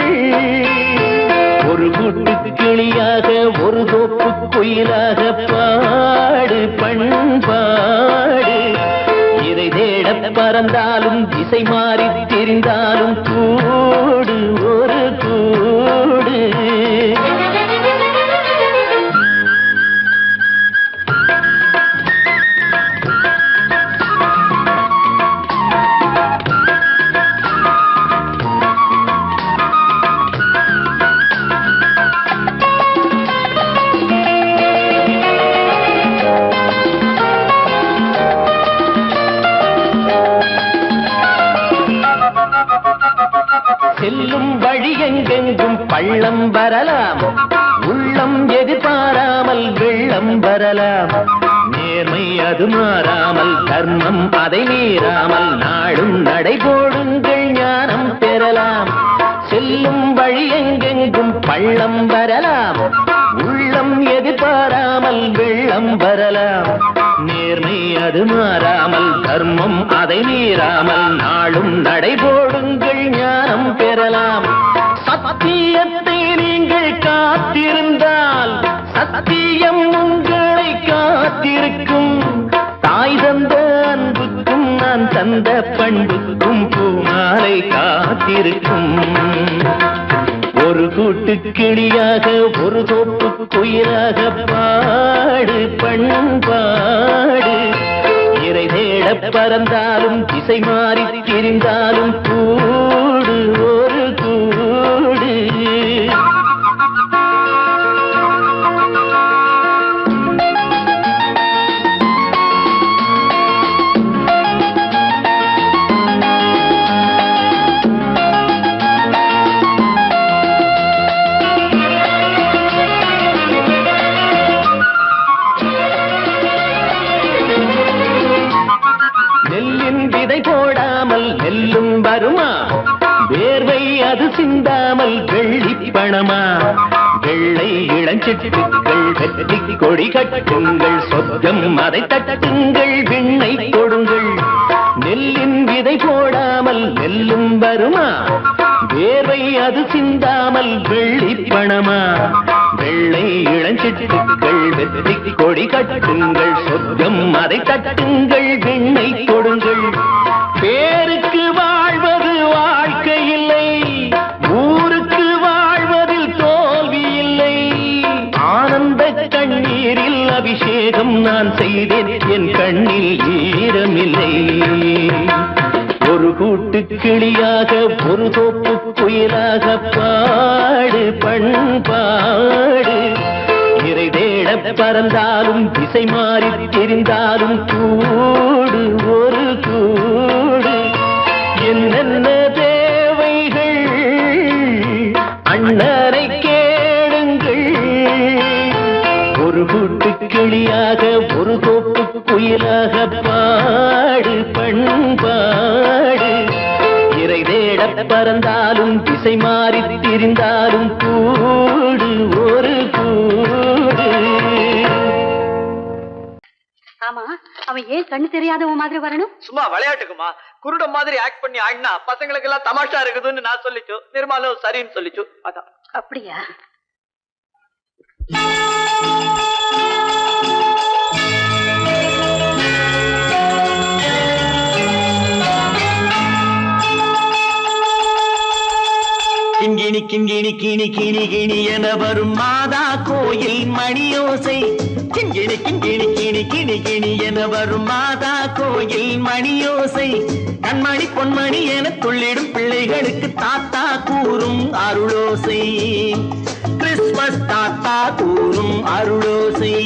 ஒரு கூட்டு கிளியாக ஒரு தோப்பு குயிலாக பாடு பண்பாடு இறை தேட பறந்தாலும் திசை மாறி தெரிந்தாலும் கூடு ஒரு கூடு செல்லும் வழி எங்கெங்கும் பள்ளம் வரலாம் உள்ளம் எதிர்பாராமல் வெள்ளம் வரலாம் நேர்மை அது மாறாமல் தர்மம் அதை மீறாமல் நாடும் நடைபோடுங்கள் ஞானம் பெறலாம் செல்லும் வழி எங்கெங்கும் பள்ளம் வரலாம் உள்ளம் எதிர்பாராமல் வெள்ளம் வரலாம் நேர்மை அது மாறாமல் தர்மம் அதை மீறாமல் நாளும் நடைபோடுங்கள் ஞானம் பெறலாம் சத்தியத்தை நீங்கள் காத்திருந்தால் சத்தியம் உங்களை காத்திருக்கும் தாய் தந்த அன்புக்கும் நான் தந்த பண்புக்கும் பூமாலை காத்திருக்கும் ஒரு கூட்டு கிளியாக ஒரு தோப்பு குயிலாக பாடு பண்பாடு இறை தேட பறந்தாலும் திசை மாறி திரிந்தாலும் கூடு ஒரு கூடு போடாமல் நெல்லும் வருமா வேர்வை அது சிந்தாமல் வெள்ளி பணமா வெள்ளை இளஞ்சிட்டுக்கள் வெற்றி கொடி கட்டுங்கள் சொர்க்கம் அதை தட்டுங்கள் விண்ணை கொடுங்கள் நெல்லின் விதை போடாமல் நெல்லும் வருமா வேர்வை அது சிந்தாமல் வெள்ளி பணமா வெள்ளை இளஞ்சிட்டுக்கள் வெற்றி கொடி கட்டுங்கள் சொர்க்கம் அதை தட்டுங்கள் விண்ணை கொடுங்கள் பேருக்கு வாழ்வது வாழ்க்கை இல்லை ஊருக்கு வாழ்வதில் தோல்வி இல்லை ஆனந்த கண்ணீரில் அபிஷேகம் நான் செய்தேன் என் கண்ணில் ஈரமில்லை ஒரு கூட்டு கிளியாக ஒரு தோப்பு குயிலாக பாடு பண்பாடு இறை தேட பறந்தாலும் திசை மாறி தெரிந்தாலும் கூடு ஒரு கூடு என்னென்ன தேவைகள் கிளியாக ஒரு தோப்பு குயிலாக பாடு பண்பாடு இறை தேட பறந்தாலும் திசை மாறி திரிந்தாலும் கூடு ஒரு கூடு. ஆமா, அவன் ஏன் கண்ணு தெரியாதவன் மாதிரி வரணும்? சும்மா விளையாட்டுக்குமா, குருட மாதிரி ஆக்ட் பண்ணி ஆடினா பசங்களுக்கு எல்லாம் தமாஷா இருக்குதுன்னு நான் சொல்லிச்சு. நிர்மலும் சரின்னு சொல்லிச்சு. அதான். அப்படியா? கிண்கிணி கிண்கிணி கிணி கிணி கிணி என வரும் மாதா கோயில் மணியோசை. கிண்கிணி கிண்கிணி கிணி கிணி கிணி என வரும் மாதா கோயில் மணியோசை. கண்மணி பொன்மணி என துள்ளிடும் பிள்ளைகளுக்கு தாத்தா கூறும் அருளோசை. கிறிஸ்துமஸ் தாத்தா கூறும் அருளோசை.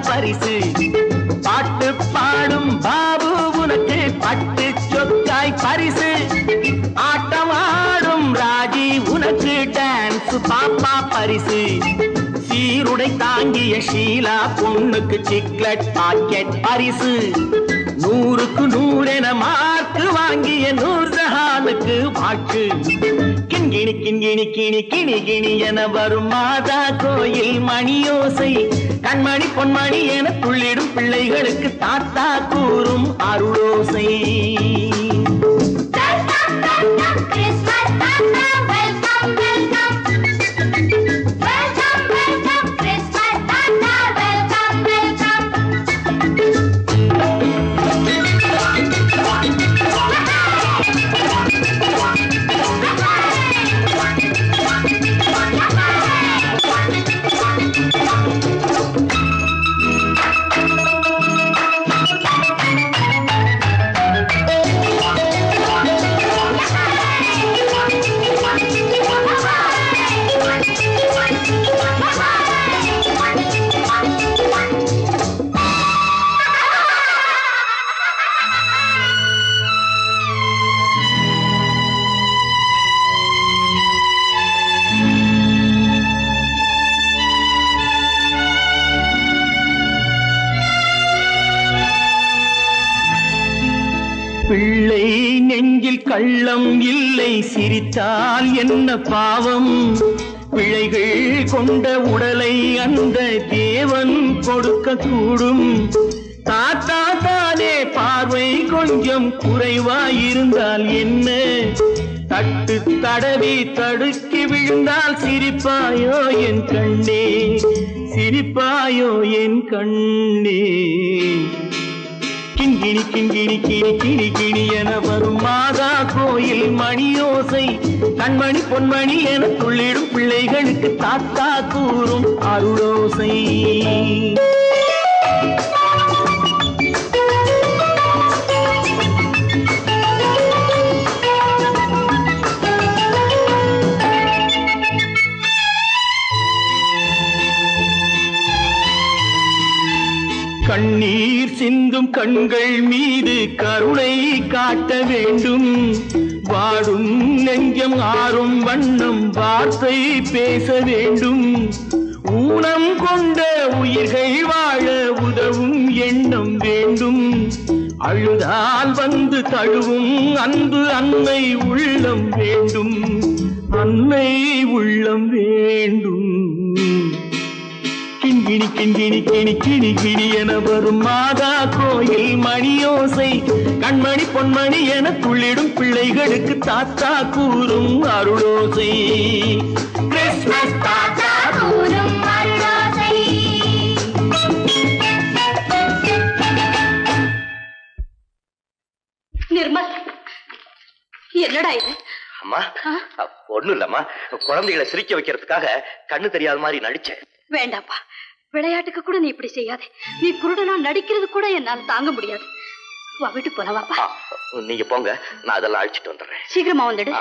பரிசு பாட்டு பாடும் பாபு உனக்கு பட்டு சொக்காய் பரிசு. ஆட்டம் ஆடும் ராஜி உனக்கு டான்ஸ் பாப்பா பரிசு. சீருடை தாங்கிய ஷீலா பொண்ணுக்கு சிக்லெட் பாக்கெட் பரிசு. 100க்கு 100 என மார்க்கு வாங்கிய நூர்ஜஹானுக்கு வாழ்த்து. கிண்கிணி கிண்கிணி கிணி கிணி கிணி என வரும் மாதா கோயில் மணியோசை. கண்மணி பொன்மணி என துள்ளிடும் பிள்ளைகளுக்கு தாத்தா கூறும் அருளோசை. பிள்ளை நெஞ்சில் கள்ளம் இல்லை, சிரித்தால் என்ன பாவம். பிழைகள் கொண்ட உடலை அந்த தேவன் கொடுக்க கூடும். தாத்தா தானே பார்வை கொஞ்சம் குறைவாயிருந்தால் என்ன? தட்டு தடவி தடுக்கி விழுந்தால் சிரிப்பாயோ என் கண்ணே, சிரிப்பாயோ என் கண்ணே. கிண்கிணி கிண்கிணி கிணி கிணி கிணி என வரும் மாதா கோயில் மணியோசை. கண்மணி பொன்மணி என துள்ளிடும் பிள்ளைகளுக்கு தாத்தா கூறும் அருளோசை. கண்ணீர் சிந்தும் கண்கள் மீது கருணை காட்ட வேண்டும். வாடும் நெஞ்சம் ஆறும் வண்ணம் வார்த்தை பேச வேண்டும். ஊனம் கொண்ட உயிர்கள் வாழ உதவும் எண்ணம் வேண்டும். அழுதால் வந்து தழுவும் அன்பு அன்னை உள்ளம் வேண்டும், அன்னை உள்ளம் வேண்டும். கிண்கிணி கிண்கிணி கிணி கிணி கிணி என வரும் மாதா கோயில் மணியோசை. கண்மணி பொன்மணி என துள்ளிடும் பிள்ளைகளுக்கு தாத்தா கூறும் அருளோசை. கிறிஸ்துமஸ் தாத்தா கூறும் அருளோசை. நிர்மல், என்னடா இது? அம்மா ஒண்ணும் இல்லம்மா, குழந்தைகளை சிரிக்க வைக்கிறதுக்காக கண்ணு தெரியாத மாதிரி நடிச்சேன். வேண்டாப்பா, விளையாட்டுக்கு கூட நீ இப்படி செய்யாதே. நீ குருடனா நடிக்கிறது கூட என்னால தாங்க முடியாது. வா, வீட்டுக்கு போல வாப்பா. நீங்க போங்க, நான் அதெல்லாம் அழிச்சிட்டு வந்துடுறேன். சீக்கிரமா வந்துடு.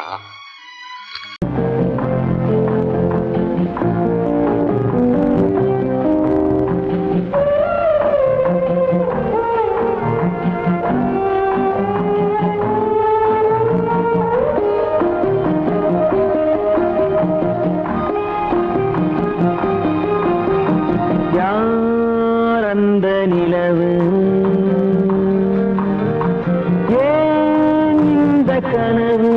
அந்த நிலவு ஏன் இந்த கனவு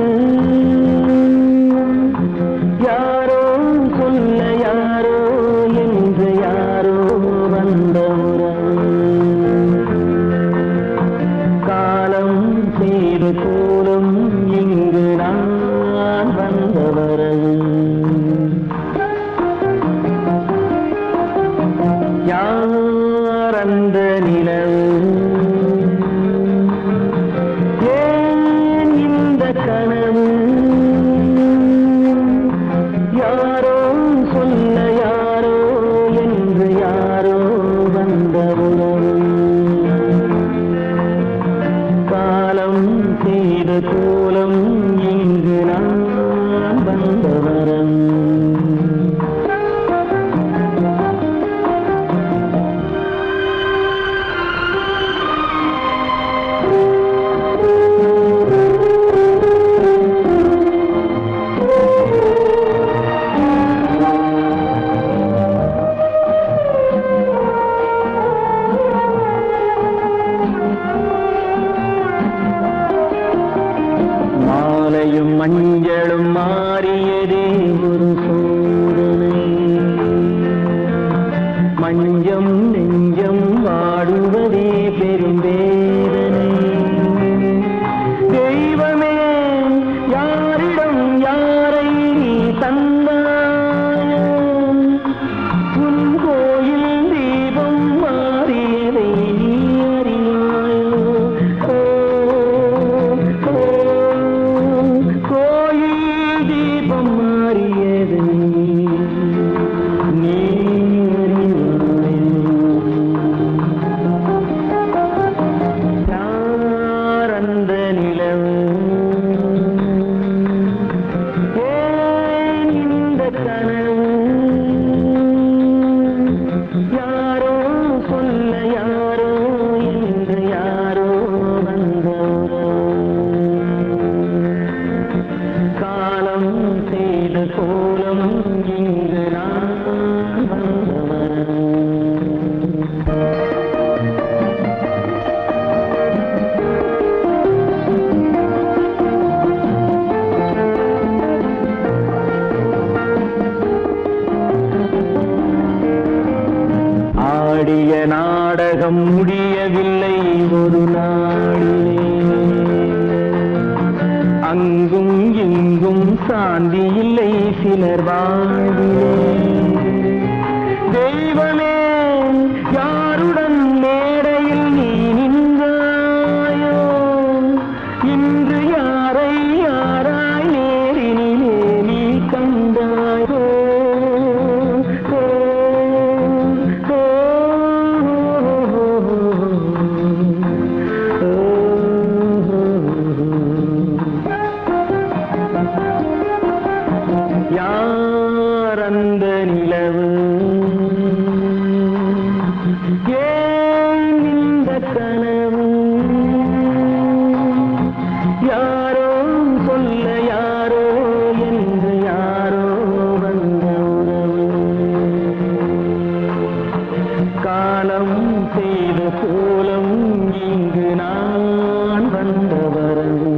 யாரோ சொல்ல யாரோ என்று யாரோ வந்த காலம் செய்து கூறும் இங்கு நான் வந்தவரது யார் அந்த நிலவு ஏன் இந்த கனவு யாரோ சொல்ல யாரோ என்று யாரோ வந்த உறவு காலம் செய்த கோலம் இங்கு நான் வந்தவரம் மஞ்சளும் மாறியதே ஒரு சோதனை மஞ்சம் நெஞ்சம் வாடுவதே பெரும் வேதனை தெய்வமே யாரிடம் யாரை நீ தந்தாயோ உன் கோயில் தீபம் மாறியதை நீ அறியாயோ கோயில் தீபம் மாறியது நீ யார் அந்த நிலவு ஏன் இந்த கனவு யாரோ சொல்ல யாரோ என்று யாரோ வந்த காலம் செய்த கோலம் இங்கு நான் வந்தவன் ஆடிய நாடகம் முடியவில்லை ஒரு நாளிலே அங்கும் இங்கும் சாந்தி இல்லை சிலர் வாழ்விலே தெய்வமே யாருடன் மேடையில் நீ நின்றாயோ இன்று யாரை யாராய் நேரினிலே நீ கண்டாயோ யார் அந்த நிலவு ஏன் இந்த கனவு யாரோ சொல்ல யாரோ என்று யாரோ வந்த உறவு காலம் செய்த கோலம் இங்கு நான் வந்தவரவு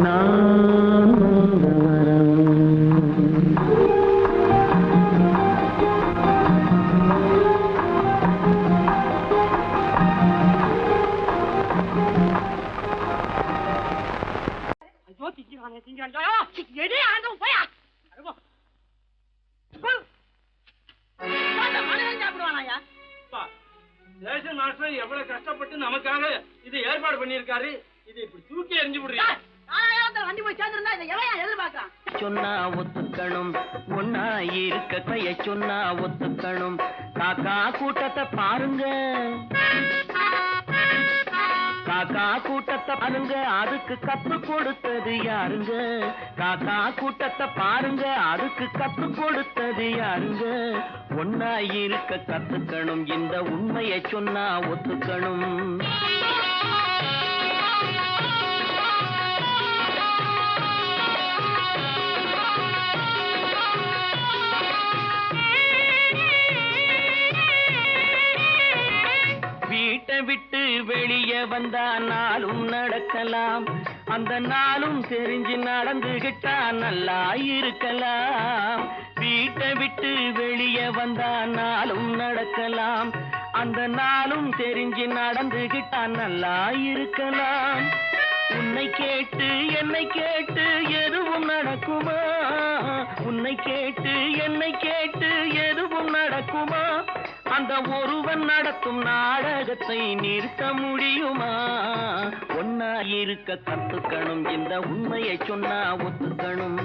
நான் வந்தவரவு ரேஷன் மாஸ்டர் எவ்வளவு கஷ்டப்பட்டு நமக்காக இது ஏற்பாடு பண்ணியிருக்காரு. இது இப்படி தூக்கி எறிஞ்சு விடுறீங்க. அண்டி போய் சேர்ந்திருந்தா இதை எவன் எதிர்பார்க்கலாம்? சொன்னா ஒத்துக்கணும், ஒன்னா இருக்க கைய சொன்னா ஒத்துக்கணும். காக்கா கூட்டத்தை பாருங்க, காக்கா கூட்டத்தை பாருங்க, அதுக்கு கத்து கொடுத்தது யாருங்க? காக்கா கூட்டத்தை பாருங்க, அதுக்கு கத்து கொடுத்தது யாருங்க? ஒன்னா இருக்க கத்துக்கணும், இந்த உண்மையை சொன்னா ஒத்துக்கணும். வீட்டை விட்டு வெளியே வந்தா நாளும் நடக்கலாம், அந்த நாளும் தெரிஞ்சு நடந்துகிட்டா நல்லா இருக்கலாம். வீட்டை விட்டு வெளியே வந்தா நாளும் நடக்கலாம், அந்த நாளும் தெரிஞ்சு நடந்துகிட்டா நல்லா இருக்கலாம். உன்னை கேட்டு என்னை கேட்டு எதுவும் நடக்குமா? உன்னை கேட்டு என்னை கேட்டு எதுவும் நடக்குமா? அந்த ஒருவன் நடத்தும் நாடகத்தை நிறுத்த முடியுமா? ஒன்னா இருக்க கத்துக்கணும், இந்த உண்மையை சொன்னா ஒத்துக்கணும்.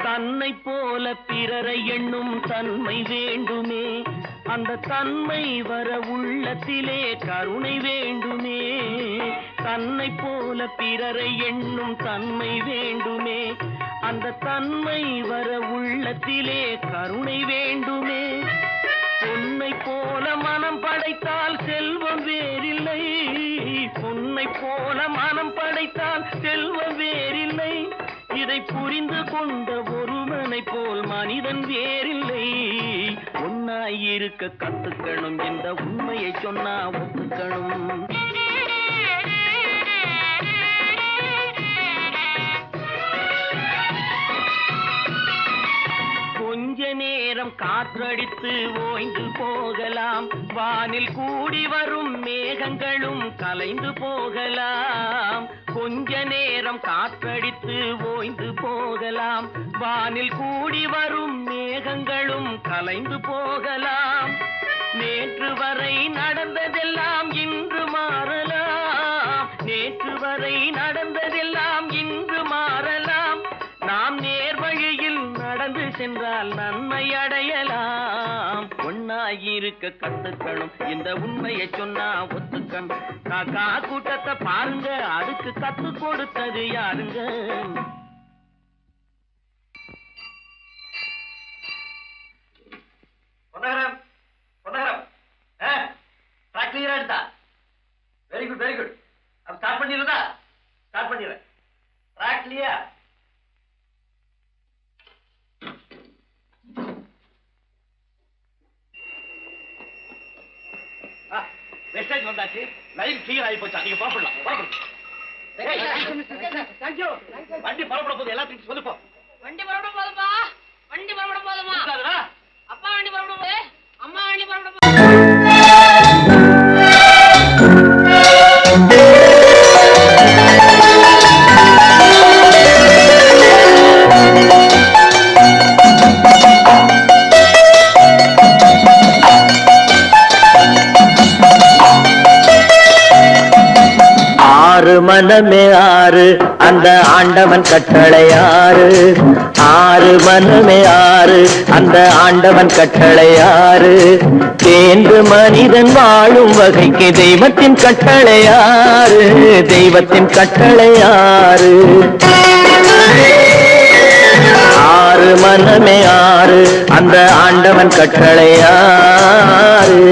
தன்னை போல பிறரை எண்ணும் தன்மை வேண்டுமே, அந்த தன்மை வர உள்ளத்திலே கருணை வேண்டுமே. தன்னை போல பிறரை எண்ணும் தன்மை வேண்டுமே, அந்த தன்மை வர உள்ளத்திலே கருணை வேண்டுமே. பொன்னை போல மனம் படைத்தால் செல்வம் வேறில்லை, பொன்னை போல மனம் படைத்தால் செல்வம் வேறில்லை. இதை புரிந்து கொண்ட ஒருவனை போல் மனிதன் வேறில்லை. ஒன்னாய் இருக்க கத்துக்கணும், இந்த உண்மையை சொன்னா ஒத்துக்கணும். கொஞ்ச நேரம் காற்றடித்து ஓய்ந்து போகலாம், வானில் கூடி வரும் மேகங்களும் கலைந்து போகலாம். கொஞ்ச நேரம் காற்றடித்து ஓய்ந்து போகலாம், வானில் கூடி வரும் மேகங்களும் கலைந்து போகலாம். நேற்று வரை நடந்ததெல்லாம் இன்று மாறலாம், நேற்று வரை நடந்ததெல்லாம் இன்று மாறலாம். நாம் நேர் வழியில் நடந்து சென்றால் நன்மை அடையலாம். ஒன்னாயிருக்க கத்துக்கணும், இந்த உண்மையை சொன்னா ஒத்துக்கணும். காக்கா கூட்டத்தை பாருங்க, அதுக்கு கத்து கொடுத்தது யாருங்க? பொன்னகரம், பொன்னகரம், ட்ராக் கிளியரா எடுத்தா? Very good, very good. அப்ப ஸ்டார்ட் பண்ணிடுறதா? ஸ்டார்ட் பண்ணிடுறேன். Track clear. மெசேஜ் வந்தாச்சு, லைன் கிளியர் ஆகி போச்சா? நீங்க பாப்படலாம். வண்டி புறப்பட போகுது, எல்லாத்தையும் சொல்லுப்போ. வண்டி புறப்பட போதுமா? வண்டி புறப்பட போதுமா? அப்பா வண்டி புறப்பட போகுது, அம்மா வண்டி புறப்பட போகுது. ஆறு மனமே ஆறு, அந்த ஆண்டவன் கட்டளை ஆறு. ஆறு மனமே ஆறு, அந்த ஆண்டவன் கட்டளை ஆறு. தேர்ந்து மனிதன் வாழும் வகைக்கு தெய்வத்தின் கட்டளை ஆறு, தெய்வத்தின் கட்டளை ஆறு. ஆறு மனமே ஆறு, அந்த ஆண்டவன் கட்டளை ஆறு.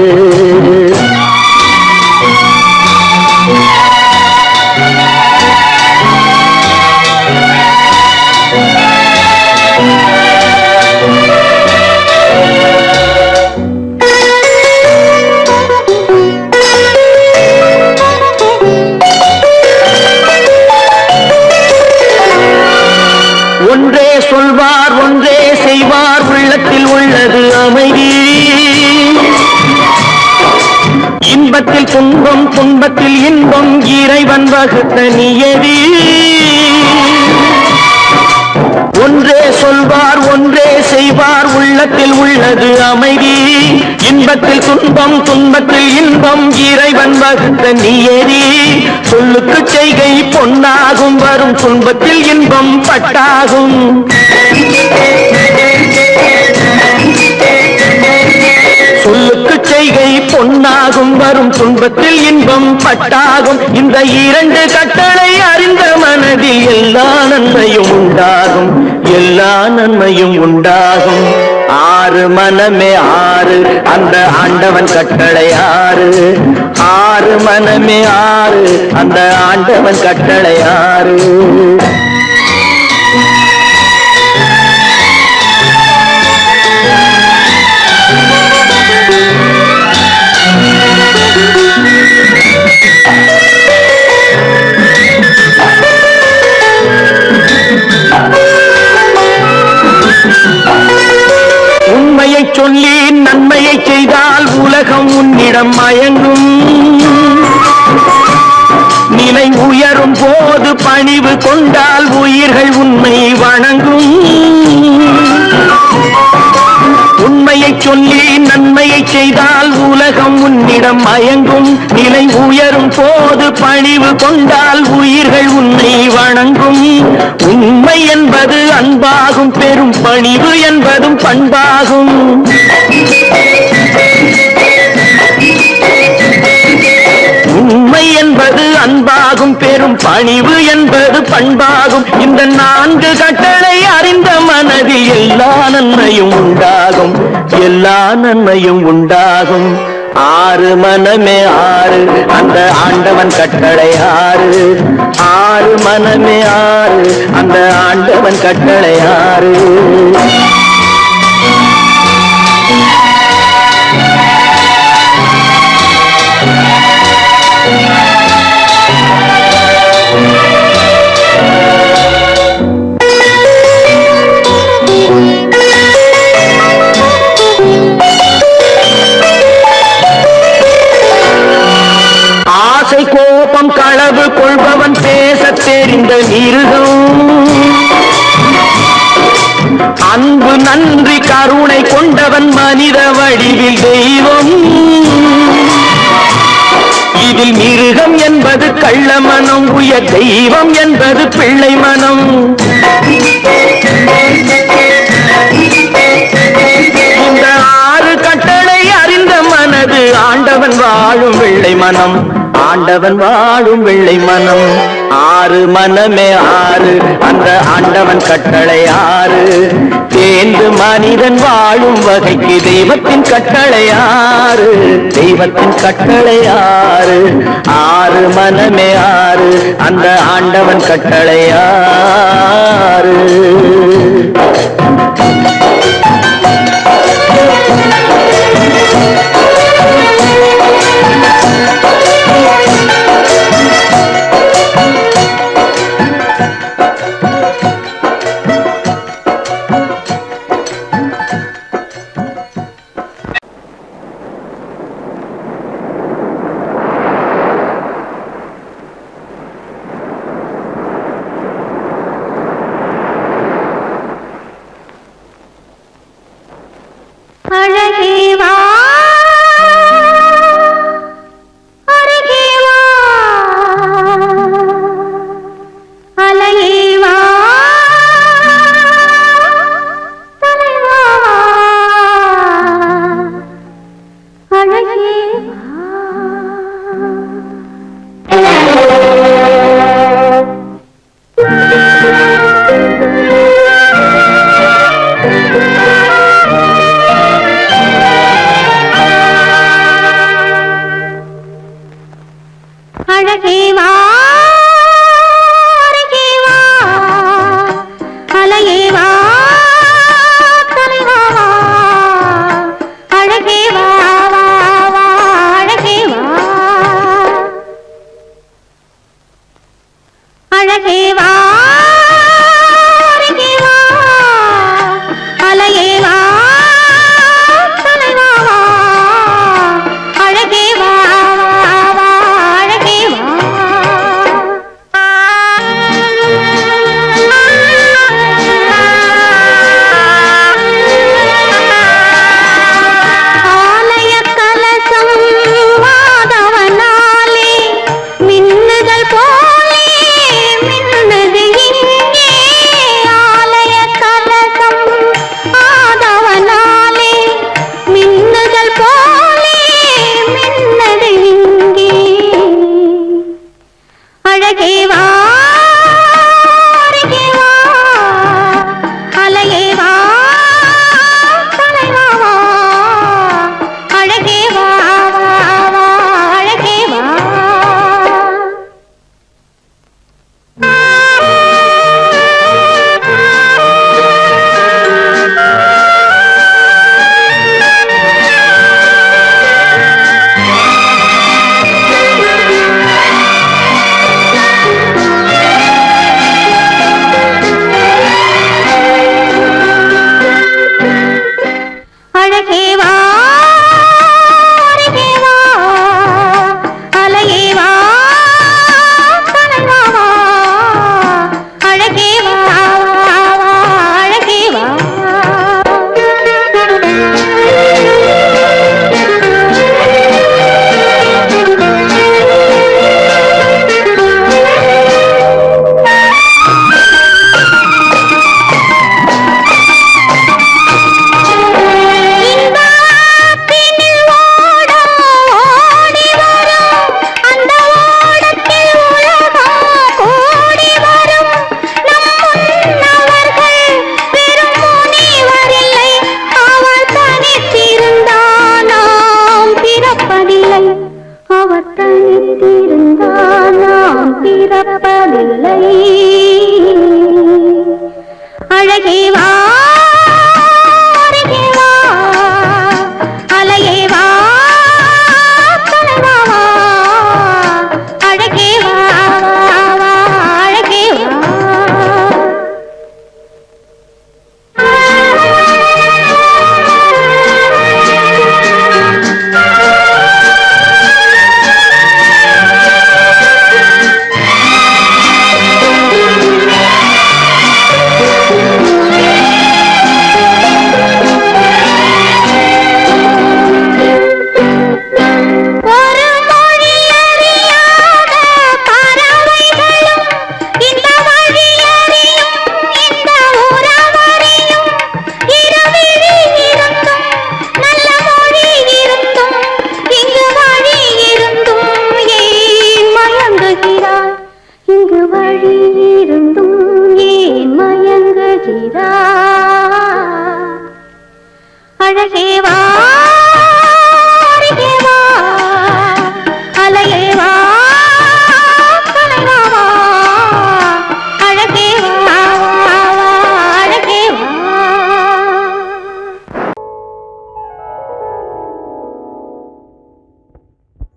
ஒன்றே சொல்வார், ஒன்றே செய்வார், உள்ளத்தில் உள்ளது அமைதி. இன்பத்தில் துன்பம், துன்பத்தில் இன்பம், இறைவன் வகுத்த நியதி. ஒன்றே சொல்வார் ஒன்றே செய்வார் உள்ளத்தில் உள்ளது அமைதி இன்பத்தில் துன்பம் துன்பத்தில் இன்பம் இறைவன் வகுத்த நியதி சொல்லுக்கு செய்கை பொன்னாகும் வரும் துன்பத்தில் இன்பம் பட்டாகும் சொல்லுக்கு செய்கை பொன்னாகும் வரும் துன்பத்தில் இன்பம் பட்டாகும் இந்த இரண்டு கட்டளை அறிந்த மனதில் எல்லா நன்மையும் உண்டாகும் எல்லா நன்மையும் உண்டாகும் ஆறு மனமே ஆறு அந்த ஆண்டவன் கட்டளை ஆறு ஆறு மனமே ஆறு அந்த ஆண்டவன் கட்டளை ஆறு உண்மையை சொல்லி நன்மையை செய்தால் உலகம் உன்னிடம் மயங்கும் நிலை உயரும் போது பணிவு கொண்டால் உயிர்கள் உன்னை வணங்கும் உண்மையை சொல்லி நன்மையை செய்தால் உலகம் உன்னிடம் மயங்கும் நிலை உயரும் போது பணிவு கொண்டால் உயிர்கள் உன்னை வணங்கும் உண்மை என்பது அன்பாகும் பெரும் பணிவு என்பதும் பண்பாகும் உண்மை என்பது அன்பாகும் பெரும் பணிவு என்பது பண்பாகும் இந்த நான்கு கட்டளை அறிந்த மனதில் எல்லா நன்மையும் உண்டாகும் எல்லா நன்மையும் உண்டாகும் ஆறு மனமே ஆறு அந்த ஆண்டவன் கட்டளை ஆறு ஆறு மனமே ஆறு அந்த ஆண்டவன் கட்டளை ஆறு கோபம் களவு கொள்பவன் பேசத் தெரிந்த மிருகம் அன்பு நன்றி கருணை கொண்டவன் மனித வடிவில் தெய்வம் இதில் மிருகம் என்பது கள்ள மனம் உயர் தெய்வம் என்பது பிள்ளை மனம் இந்த ஆறு கட்டளை அறிந்த மனது ஆண்டவன் வாழும் வெள்ளை மனம் ஆண்டவன் வாழும் வெள்ளை மனம் ஆறு மனமே ஆறு அந்த ஆண்டவன் கட்டளை ஆறு தேர்ந்து மனிதன் வாழும் வகைக்கு தெய்வத்தின் கட்டளை ஆறு தெய்வத்தின் கட்டளை ஆறு ஆறு மனமே ஆறு அந்த ஆண்டவன் கட்டளை ஆறு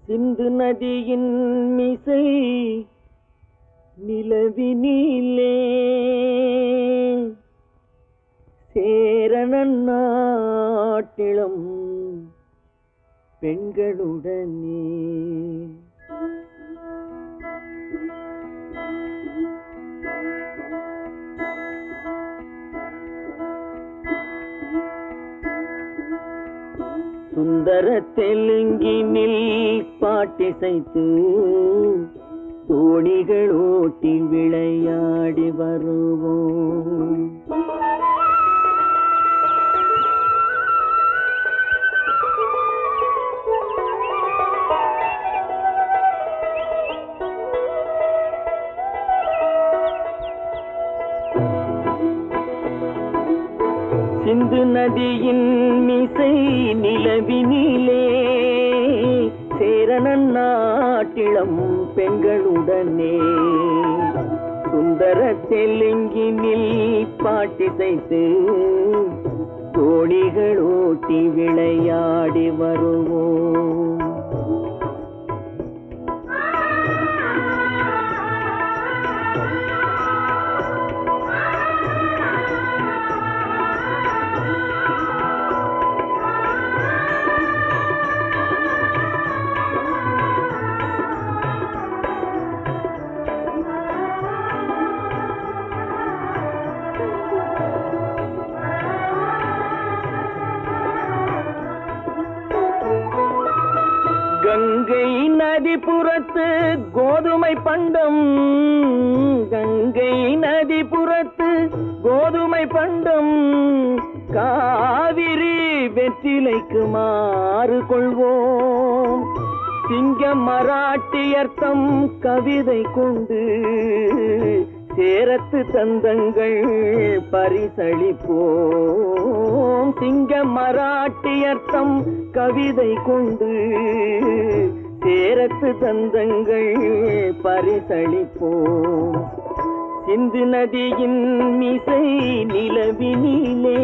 சிந்து நதியின் மிசை நிலவினிலே சேரணன் நாட்டிளம் பெண்களுடனே சுந்தர தெலுங்கினில் பாட்டிசைத்து தோணிகள் ஓட்டி விளையாடி வருவோம். சிந்து நதியின் மிசை நிலவினிலே சேரணன் நாட்டிளம் பெண்களுடனே சுந்தர தெலுங்கினில் பாட்டிசைத்து தோணிகள் ஓட்டி விளையாடி வருவோம். கங்கை நதிபுறத்து கோதுமை பண்டம், கங்கை நதிபுறத்து கோதுமை பண்டம், காவிரி வெற்றிலைக்கு மாறு கொள்வோம். சிங்க மராட்டியர்த்தம் கவிதை கொண்டு சேரத்து தந்தங்கள் பரிசளிப்போம். சிங்க மராட்டியர்த்தம் கவிதை கொண்டு சேரத்து தந்தங்கள் பரிசளிப்போம். சிந்து நதியின் மிசை நிலவினிலே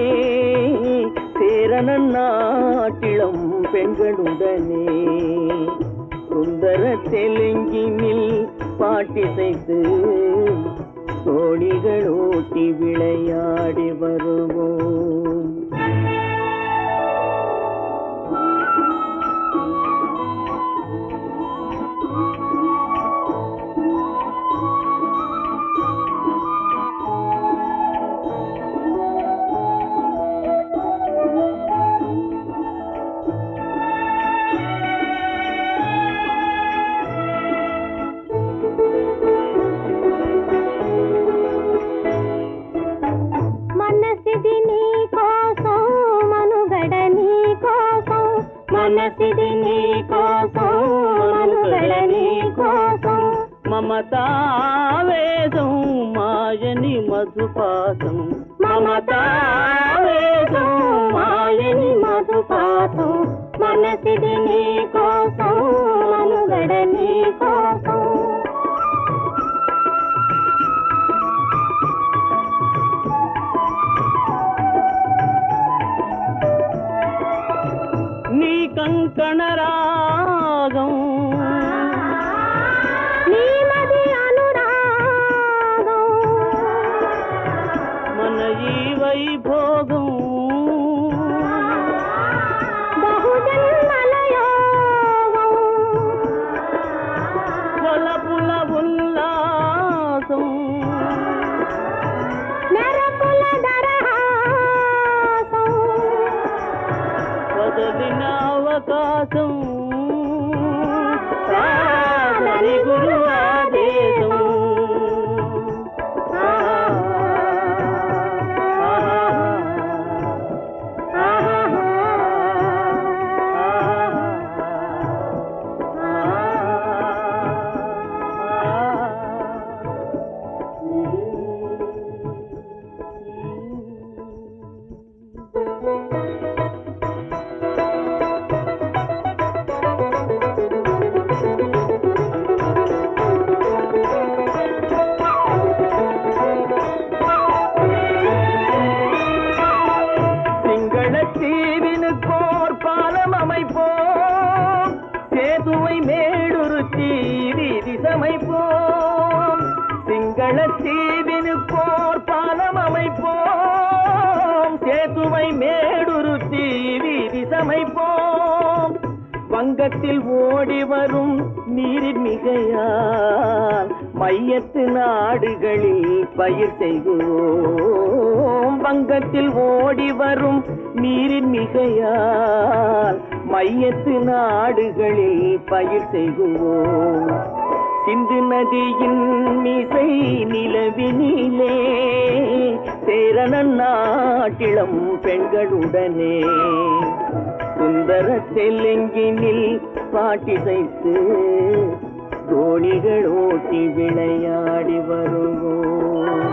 சேரணன் நாட்டிளம் பெண்களுடனே சுந்தர தெலுங்கினில் பாட்டிசைத்து தோணிகள் ஓட்டி விளையாடி வருவோம். మనసిది నీ కోసం మనుగడ నీ కోసం మమతావేదం మాయని మధుపాసం మమతావేదం మాయని మధుపాసం మనసిది నీ కోసం మనుగడ నీ కోసం నీ కంకణ రాగం నీ మది అనురాగం మన ఈ వైభోగం బహుజన్మల యోగం కొలపుల ఉల్లాసం మెరపుల దరహాసం వదలిన అవకాశం సాధని గురు ఆదేశం தீவினுக்கோர் பாலம் அமைப்போம் சேதுவை மேடுருத்தி வீதி சமைப்போம் சிங்கள தீவினுக்கோர் பாலம் அமைப்போம் சேதுவை மேடுருத்தி வீதி சமைப்போம் வங்கத்தில் ஓடி வரும் நீரின் மிகையால் மையத்து நாடுகளில் பயிர் செய்வோம் வங்கத்தில் ஓடி வரும் நீரின் மிகையால் மையத்து நாடுகளில் பயிர் செய்வோம் சிந்து நதியின் மிசை நிலவினிலே சேரணன் நாட்டிளம் பெண்களுடனே சுந்தர தெலுங்கினில் பாட்டிசைத்து தோணிகள் ஓட்டி விளையாடி வருவோம்